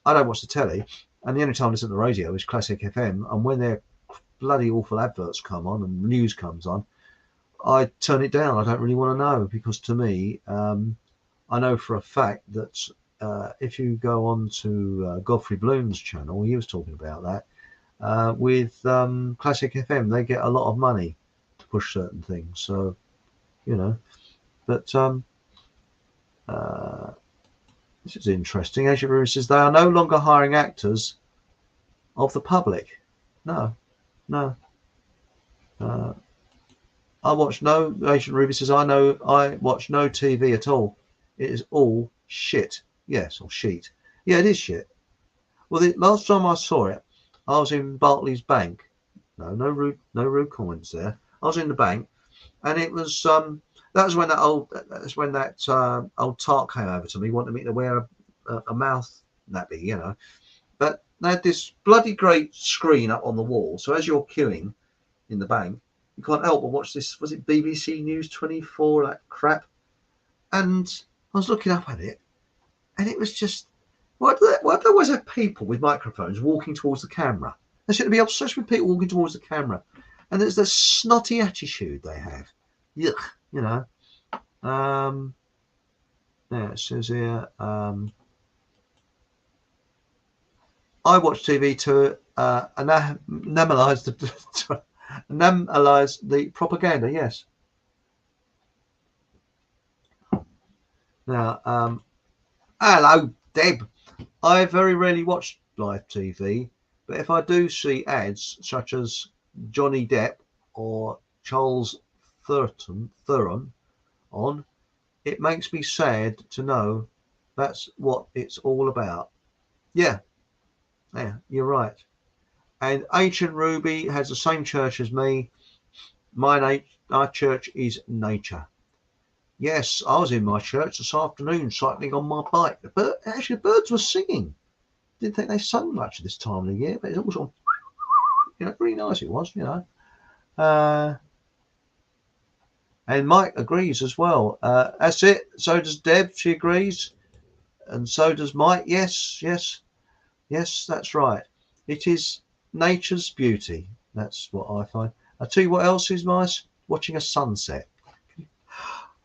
I don't watch the telly, and the only time I listen to the radio is Classic FM. And when their bloody awful adverts come on and news comes on, I turn it down. I don't really want to know, because to me, I know for a fact that if you go on to Godfrey Bloom's channel, he was talking about that. With Classic FM, they get a lot of money to push certain things. So, but this is interesting. Asia Ruru says they are no longer hiring actors of the public. No. I watch no. Asian Ruby says I watch no TV at all. It is all shit. Yes, or sheet. Yeah, it is shit. Well, the last time I saw it, I was in Barclays Bank. No rude comments there. I was in the bank, and it was that's when that old tart came over to me, wanted me to wear a mouth nappy, But they had this bloody great screen up on the wall, so as you're queuing in the bank, you can't help but watch this. Was it BBC News 24? That crap. And I was looking up at it, and it was just. Why do they always have people with microphones walking towards the camera? They seem to be obsessed with people walking towards the camera. And there's this snotty attitude they have. Yuck, Yeah, it says here, I watch TV to analyze the propaganda, yes. Now, hello, Deb. I very rarely watch live TV, but if I do see ads such as Johnny Depp or Charles Theron on, it makes me sad to know that's what it's all about. Yeah, you're right. And Ancient Ruby has the same church as me. Our church is nature. Yes, I was in my church this afternoon cycling on my bike. Actually, the birds were singing. Didn't think they sung much this time of the year, but it was all, really nice it was, And Mike agrees as well. That's it. So does Deb. She agrees. And so does Mike. Yes, that's right. It is nature's beauty. That's what I find. I'll tell you what else is nice. Watching a sunset.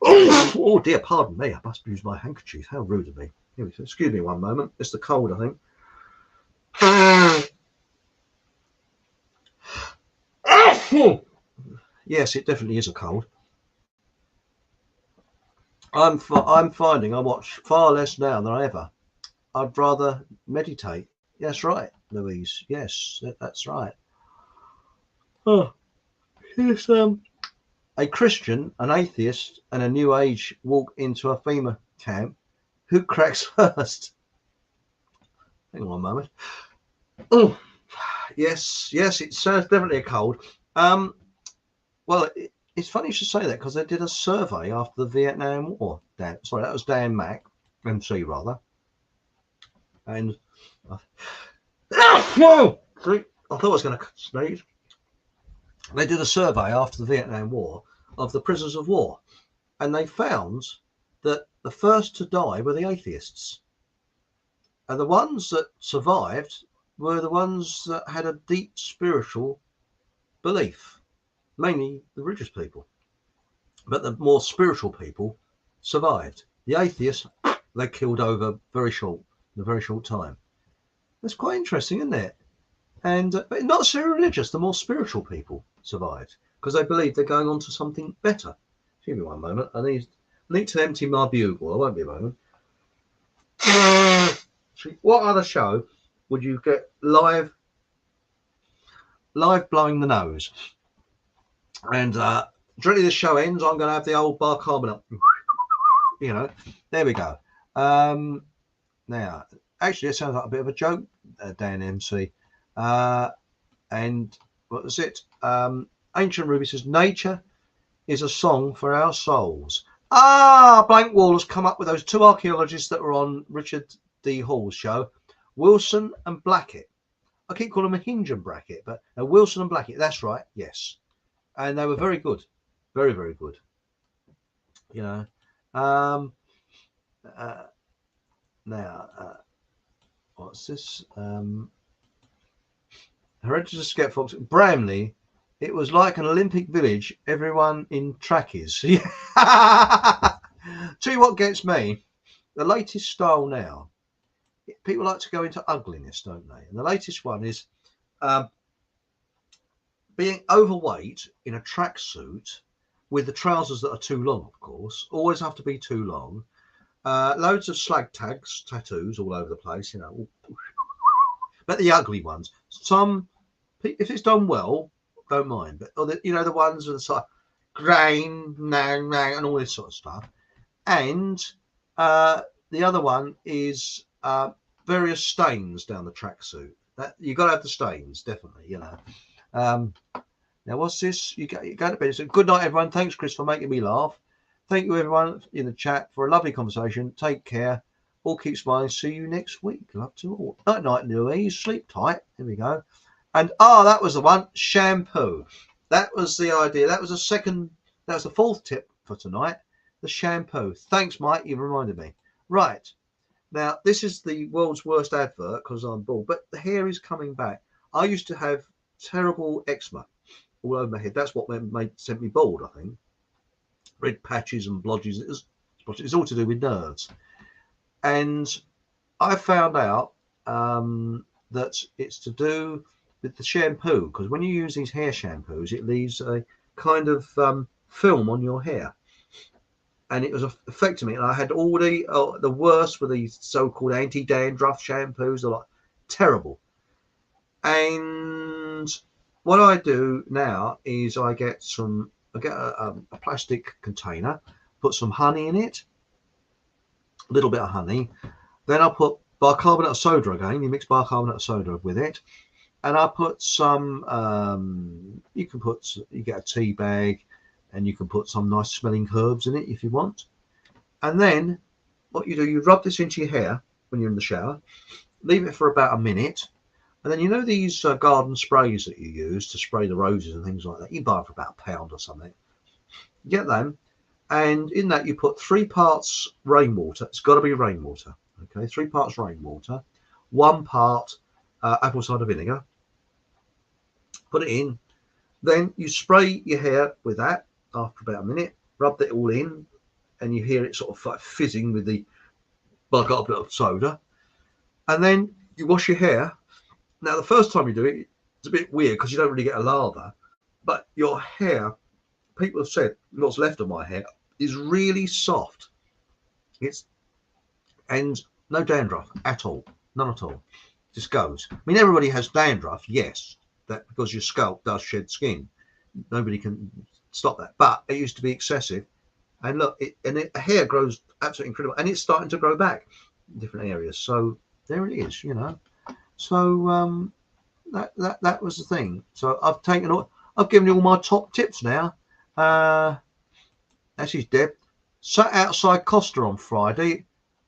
Oh dear, pardon me. I must use my handkerchief. How rude of me. Excuse me one moment. It's the cold, I think. Yes, it definitely is a cold. I'm finding I watch far less now than I ever. I'd rather meditate. That's right, Louise. Yes, that's right. Oh, yes. A Christian, an atheist, and a New Age walk into a FEMA camp. Who cracks first? Hang on a moment. Oh, yes, yes, it's definitely a cold. Well, it's funny you should say that because they did a survey after the Vietnam War. Sorry, that was Dan Mack, MC rather, and I thought I was going to sneeze. They did a survey after the Vietnam War of the prisoners of war, and they found that the first to die were the atheists, and the ones that survived were the ones that had a deep spiritual belief, mainly the religious people. But the more spiritual people survived. The atheists, they killed over in a very short time. That's quite interesting, isn't it? And but not so religious. The more spiritual people survived because they believe they're going on to something better. Give me one moment. I need to empty my bugle. I won't be a moment. What other show would you get live blowing the nose? And directly the show ends, I'm going to have the old bicarbonate. You know, there we go. Now, actually, it sounds like a bit of a joke, Dan MC. And what was it? Ancient Ruby says, nature is a song for our souls. Blank Wall has come up with those two archaeologists that were on Richard D. Hall's show, Wilson and Blackett. I keep calling them Hinge and Brackett, but Wilson and Blackett, that's right, yes. And they were very good. Very, very good. You know. Now, what's this? Hereditary Skepfox, Bramley. It was like an Olympic village. Everyone in trackies. Tell you what gets me, the latest style now. People like to go into ugliness, don't they? And the latest one is being overweight in a tracksuit with the trousers that are too long, of course. Always have to be too long. Loads of slag tags, tattoos all over the place, you know. But the ugly ones. Some, if it's done well, don't mind. But the ones with the sort of grain, and all this sort of stuff. And the other one is various stains down the tracksuit. That you got to have the stains, definitely. You know. Now, what's this? You go to bed. So, good night, everyone. Thanks, Chris, for making me laugh. Thank you, everyone, in the chat for a lovely conversation. Take care. All keep smiling. See you next week. Love to all. Night, night, Louise. Sleep tight. There we go. And that was the one. Shampoo. That was the idea. That was the fourth tip for tonight. The shampoo. Thanks, Mike. You reminded me. Right. Now, this is the world's worst advert because I'm bald, but the hair is coming back. I used to have terrible eczema all over my head. That's what sent me bald, I think. Red patches and blotches. It's all to do with nerves. And I found out that it's to do with the shampoo, because when you use these hair shampoos, it leaves a kind of film on your hair. And it was affecting me. And I had all the worst with these so-called anti-dandruff shampoos. They're like terrible. And what I do now is I get a plastic container, put some honey in it, a little bit of honey. Then I put bicarbonate of soda again. You mix bicarbonate of soda with it. And I put some, you get a tea bag and you can put some nice smelling herbs in it if you want. And then what you do, you rub this into your hair when you're in the shower, leave it for about a minute. And then these garden sprays that you use to spray the roses and things like that. You buy them for about £1 or something. Get them. And in that you put 3 parts rainwater. It's got to be rainwater. Okay, 3 parts rainwater, 1 part apple cider vinegar. Put it in. Then you spray your hair with that after about a minute. Rub it all in. And you hear it sort of like fizzing with the bicarbonate of soda. And then you wash your hair. Now, the first time you do it, it's a bit weird because you don't really get a lather. But your hair, people have said, what's left of my hair, is really soft. It's and no dandruff at all, none at all. Just goes. I mean, everybody has dandruff, yes, that because your scalp does shed skin. Nobody can stop that, but it used to be excessive. And look, hair grows absolutely incredible, and it's starting to grow back in different areas. So there it is, you know. So that was the thing. So I've given you all my top tips now. That's his Deb. Sat outside Costa on Friday,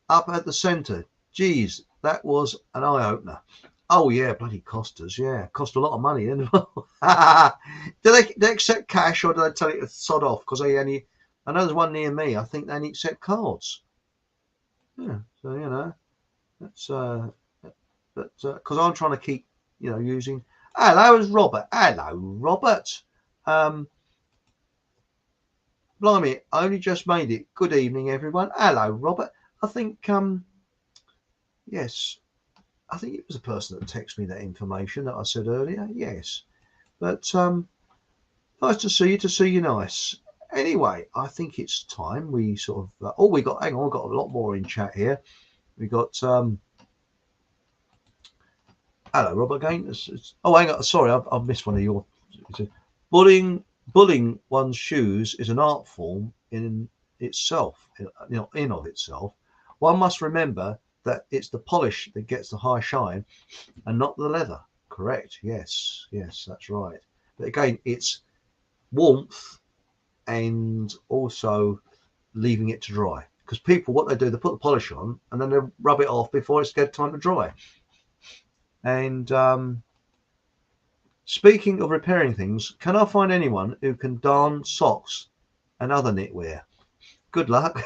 up at the centre. Geez, that was an eye opener. Oh yeah, bloody Costas, yeah, cost a lot of money then. Do they accept cash or do they tell you to sod off? Because I know there's one near me. I think they only accept cards. Yeah, so you know that's because I'm trying to keep using. Hello, it's Robert. Hello, Robert. Blimey, I only just made it. Good evening, everyone. Hello, Robert. I think yes, I think it was a person that texted me that information that I said earlier. Yes, but nice to see you nice. Anyway, I think it's time we sort of. Hang on, we've got a lot more in chat here. We got hello, Rob again. Hang on, sorry, I've missed one of your. Bullying one's shoes is an art form in itself. In of itself, one must remember that it's the polish that gets the high shine, and not the leather. Correct. Yes, that's right. But again, it's warmth and also leaving it to dry. Because people, what they do, they put the polish on and then they rub it off before it's get time to dry. And speaking of repairing things, can I find anyone who can darn socks and other knitwear? Good luck.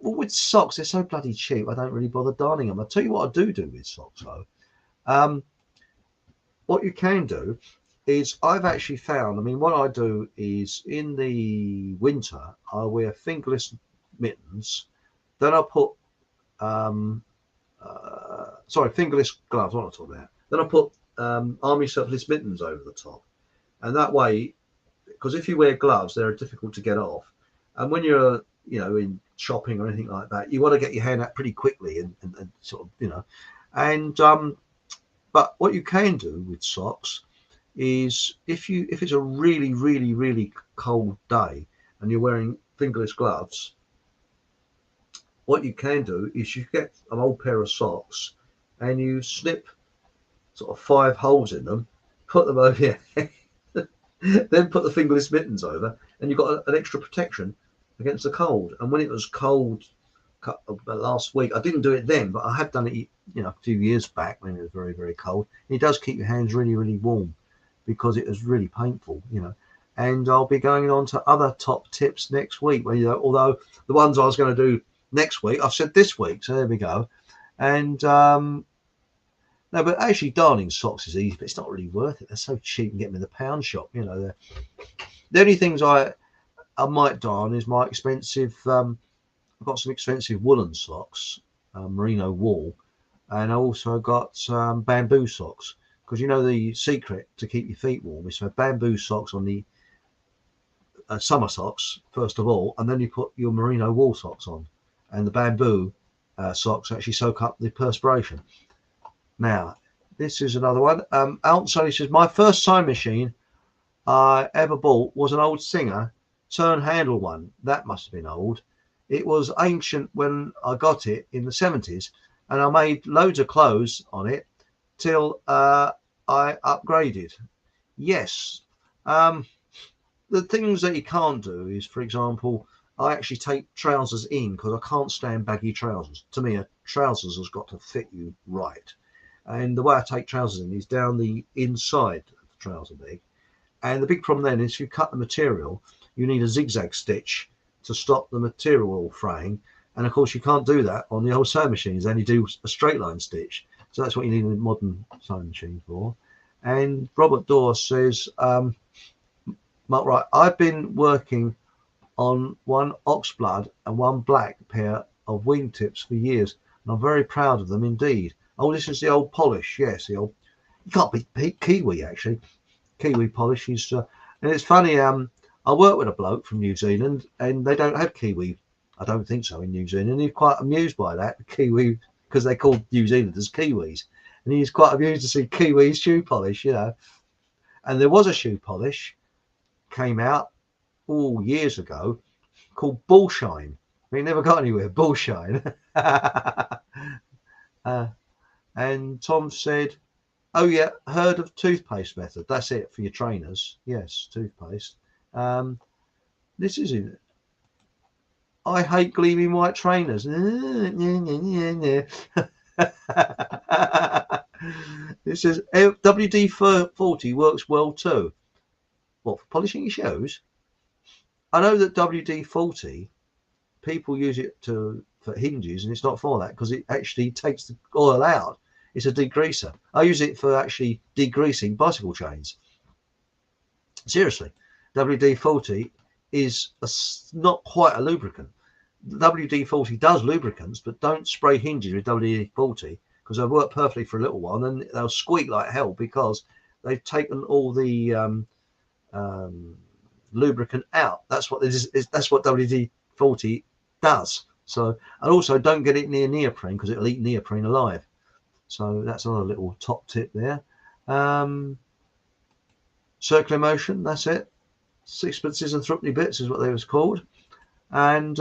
With socks, they're so bloody cheap. I don't really bother darning them. I'll tell you what I do with socks though. What you can do is I've actually found, what I do is in the winter, I wear fingerless mittens. Then I put, fingerless gloves, what am I talking about? Then I put army surplus mittens over the top. And that way, because if you wear gloves, they're difficult to get off. And when you're, in shopping or anything like that, you want to get your hand out pretty quickly and sort of, but what you can do with socks is if it's a really, really, really cold day and you're wearing fingerless gloves, what you can do is you get an old pair of socks and you snip sort of 5 holes in them, put them over your head, then put the fingerless mittens over, and you've got an extra protection against the cold. And when it was cold last week, I didn't do it then, but I had done it a few years back when it was very, very cold. It does keep your hands really, really warm because it was really painful, and I'll be going on to other top tips next week although the ones I was going to do next week I've said this week, so there we go. And no, but actually darning socks is easy, but it's not really worth it. They're so cheap. You can get them in the pound shop. The only things I might darn is my expensive I've got some expensive woolen socks, merino wool, and I also got bamboo socks, because the secret to keep your feet warm is to have bamboo socks on the summer socks first of all, and then you put your merino wool socks on, and the bamboo socks actually soak up the perspiration. Now, this is another one. Alton says, my first sewing machine I ever bought was an old Singer turn handle one. That must have been old. It was ancient when I got it in the 70s, and I made loads of clothes on it till I upgraded. Yes. The things that you can't do is, for example, I actually take trousers in because I can't stand baggy trousers. To me, a trousers has got to fit you right. And the way I take trousers in is down the inside of the trouser leg. And the big problem then is if you cut the material, you need a zigzag stitch to stop the material fraying. And of course, you can't do that on the old sewing machines. They only do a straight line stitch. So that's what you need a modern sewing machine for. And Robert Dawes says, Mark, right, I've been working on one oxblood and one black pair of wingtips for years, and I'm very proud of them indeed. Oh, this is the old polish. Yes, the old. You can't beat Kiwi, actually. Kiwi polish is, and it's funny. I work with a bloke from New Zealand, and they don't have Kiwi I don't think so in New Zealand. And he's quite amused by that, Kiwi, because they called New Zealanders Kiwis. And he's quite amused to see Kiwis shoe polish, you know. And there was a shoe polish came out all years ago called Bullshine. We never got anywhere. Bullshine. And Tom said, "Oh yeah, heard of toothpaste method? That's it for your trainers. Yes, toothpaste. This is it. I hate gleaming white trainers. It says WD-40 works well too. What, for polishing your shoes? I know that WD-40 people use it for hinges, and it's not for that because it actually takes the oil out. It's a degreaser. I use it for actually degreasing bicycle chains. Seriously, WD-40 is not quite a lubricant. WD-40 does lubricants, but don't spray hinges with WD-40 because they'll work perfectly for a little while, and then they'll squeak like hell because they've taken all the lubricant out. That's what this is. That's what WD-40 does. So, and also don't get it near neoprene because it'll eat neoprene alive. So that's another little top tip there. Circular motion, that's it. Sixpences and threepenny bits is what they was called. And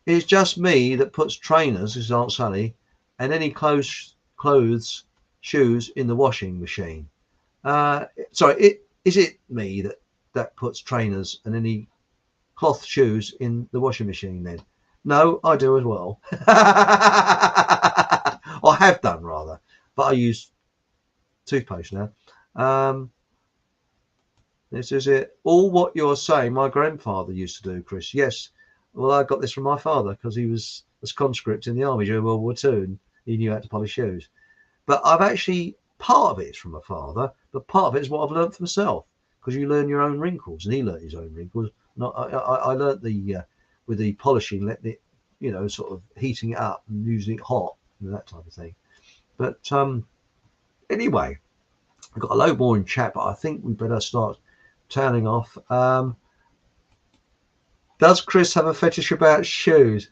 it's just me that puts trainers, this is Aunt Sally, and any clothes, shoes in the washing machine. Sorry, is it me that puts trainers and any cloth shoes in the washing machine then? No, I do as well. I have done rather, but I use toothpaste now. This is it. All what you're saying, my grandfather used to do, Chris. Yes. Well, I got this from my father because he was a conscript in the army during World War II and he knew how to polish shoes. But I've actually, part of it's from my father, but part of it is what I've learned for myself because you learn your own wrinkles, and he learned his own wrinkles. I learned with the polishing, letting it, you know, sort of heating it up and using it hot and that type of thing. But anyway, I've got a load more in chat, but I think we better start turning off. Does Chris have a fetish about shoes?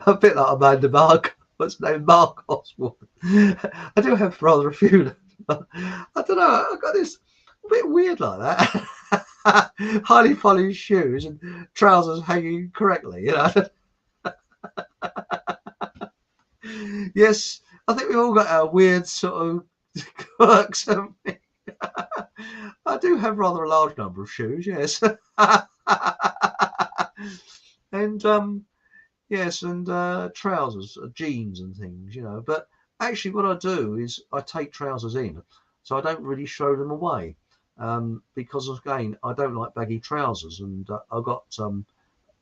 A bit like Amanda Mark. What's her name? Mark Oswald. I do have rather a few. I don't know. I've got this a bit weird like that. Highly polished shoes and trousers hanging correctly, you know. Yes, I think we've all got our weird sort of quirks, haven't we? I do have rather a large number of shoes, yes. And yes, and trousers, jeans and things, you know. But actually what I do is I take trousers in, so I don't really throw them away. Because again, I don't like baggy trousers, and I've got a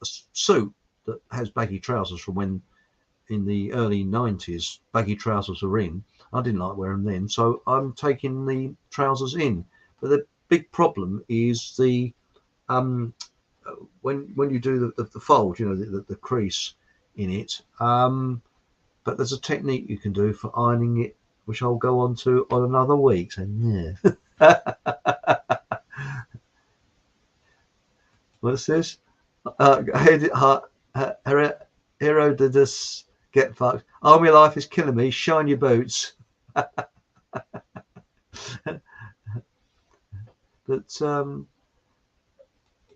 suit that has baggy trousers from when in the early 90s baggy trousers were in. I didn't like wearing them, so I'm taking the trousers in. But the big problem is the when you do the fold, you know, the crease in it. But there's a technique you can do for ironing it, which I'll go on to on another week. So yeah. What's this? Hero did this get fucked. Army life is killing me. Shine your boots. But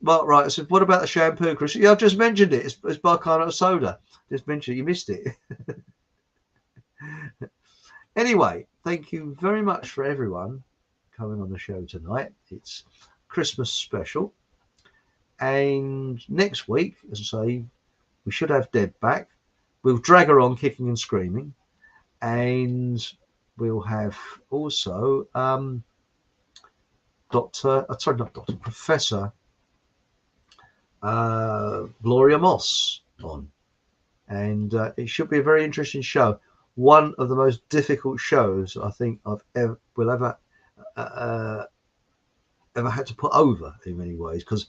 well, right. So what about the shampoo, Chris? Yeah, I've just mentioned it. It's bicarbonate of soda. Just mentioned it. You missed it. Anyway, thank you very much for everyone coming on the show tonight. It's Christmas special. And next week, as I say, we should have Deb back. We'll drag her on kicking and screaming. And we'll have also Professor Gloria Moss on. And it should be a very interesting show. One of the most difficult shows I think I've ever had to put over in many ways, because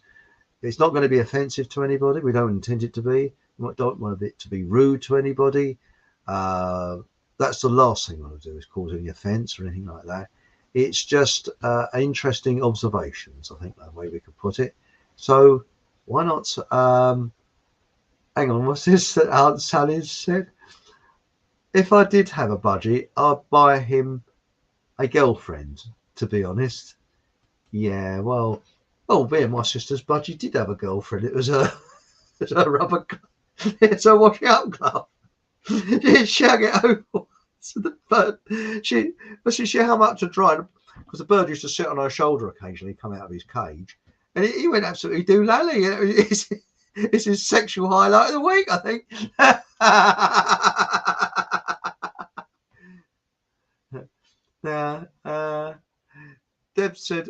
it's not going to be offensive to anybody. We don't intend it to be. We don't want it to be rude to anybody. That's the last thing I want to do, is cause any offence or anything like that. It's just interesting observations, I think, that way we could put it. So Why not? Hang on, what's this that Aunt Sally said? If I did have a budget, I'd buy him a girlfriend, to be honest. Yeah, well, me and my sister's budgie did have a girlfriend. It was it's a rubber glove. It's a washing up glove. She'd shag it over to the bird. She how much to dry, because the bird used to sit on her shoulder occasionally, come out of his cage, and he went absolutely doolally. It's his sexual highlight of the week, I think. Now, Deb said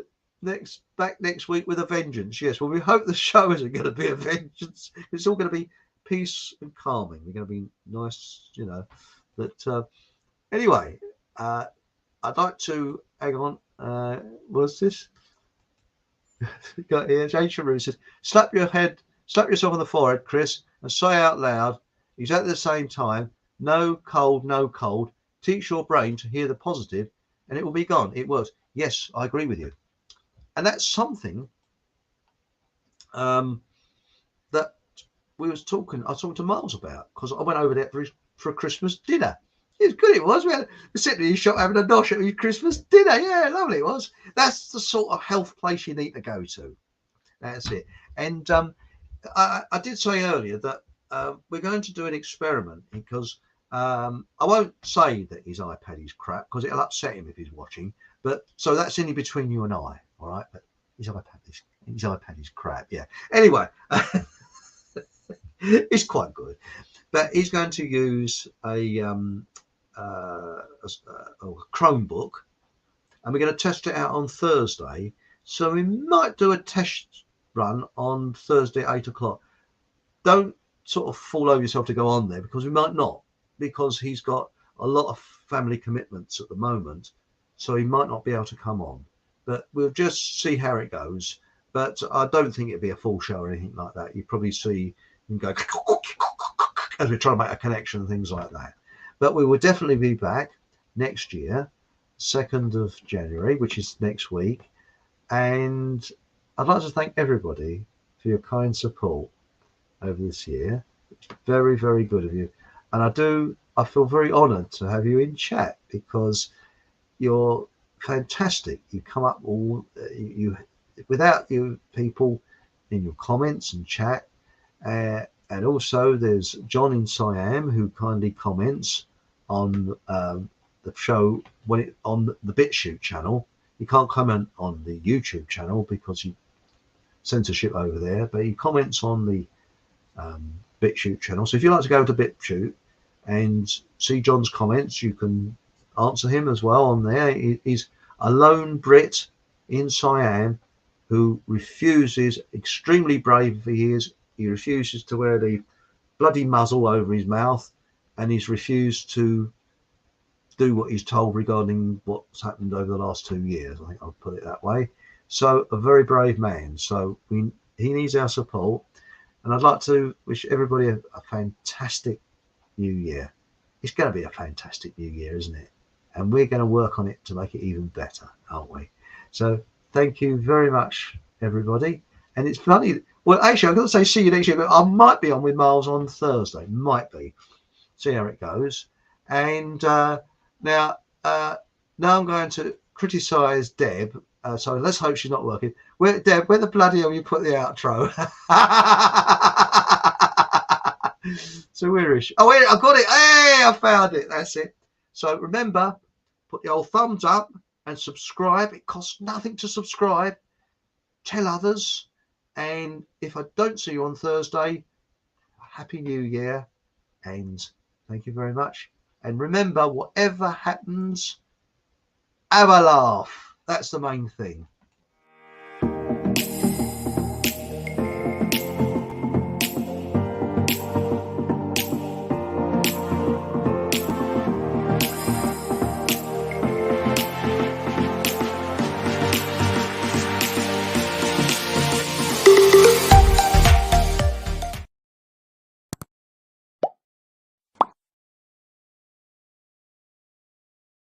back next week with a vengeance. Yes, well, we hope the show isn't going to be a vengeance. It's all going to be peace and calming. We're going to be nice, But anyway, I'd like to hang on. What's this? Got here. Jane Sharu says, slap yourself on the forehead, Chris, and say out loud, exactly the same time, no cold, no cold. Teach your brain to hear the positive, and it will be gone. It works. Yes, I agree with you. And that's something that I was talking to Miles about, because I went over there for a Christmas dinner. It was good. It was. We were sitting in his shop having a nosh at his Christmas dinner. Yeah, lovely it was. That's the sort of health place you need to go to. That's it. And I did say earlier that we're going to do an experiment, because I won't say that his iPad is crap, because it'll upset him if he's watching. But so that's only between you and I, all right? But his iPad is crap. Yeah. Anyway, it's quite good, but he's going to use a Chromebook, and we're going to test it out on Thursday. So we might do a test run on Thursday at 8 o'clock. Don't sort of fall over yourself to go on there, because we might not, because he's got a lot of family commitments at the moment, so he might not be able to come on. But we'll just see how it goes. But I don't think it'd be a full show or anything like that. You probably see him go as we try to make a connection and things like that. But we will definitely be back next year, 2nd of January, which is next week. And I'd like to thank everybody for your kind support over this year. It's very, very good of you. And I feel very honoured to have you in chat, because you're fantastic. You come up without you people in your comments and chat. And also there's John in Siam, who kindly comments on the show on the BitChute channel. You can't comment on the YouTube channel because you censorship over there, but he comments on the BitChute channel. So if you like to go to BitChute and see John's comments, you can answer him as well on there. He's a lone Brit in Siam who refuses, extremely brave he is, he refuses to wear the bloody muzzle over his mouth, and he's refused to do what he's told regarding what's happened over the last 2 years. I think I'll put it that way. So a very brave man. So he needs our support, and I'd like to wish everybody a fantastic new year. It's going to be a fantastic new year, isn't it? And we're going to work on it to make it even better, aren't we? So thank you very much, everybody. And it's funny. Well, actually, I'm going to say see you next year, but I might be on with Miles on Thursday. Might be. See how it goes. And now I'm going to criticise Deb. So let's hope she's not working. Deb, where the bloody hell you put the outro? So where is she? Oh, wait, I got it. Hey, I found it. That's it. So remember, put the old thumbs up and subscribe. It costs nothing to subscribe. Tell others. And if I don't see you on Thursday, Happy New Year. And thank you very much. And remember, whatever happens, have a laugh. That's the main thing.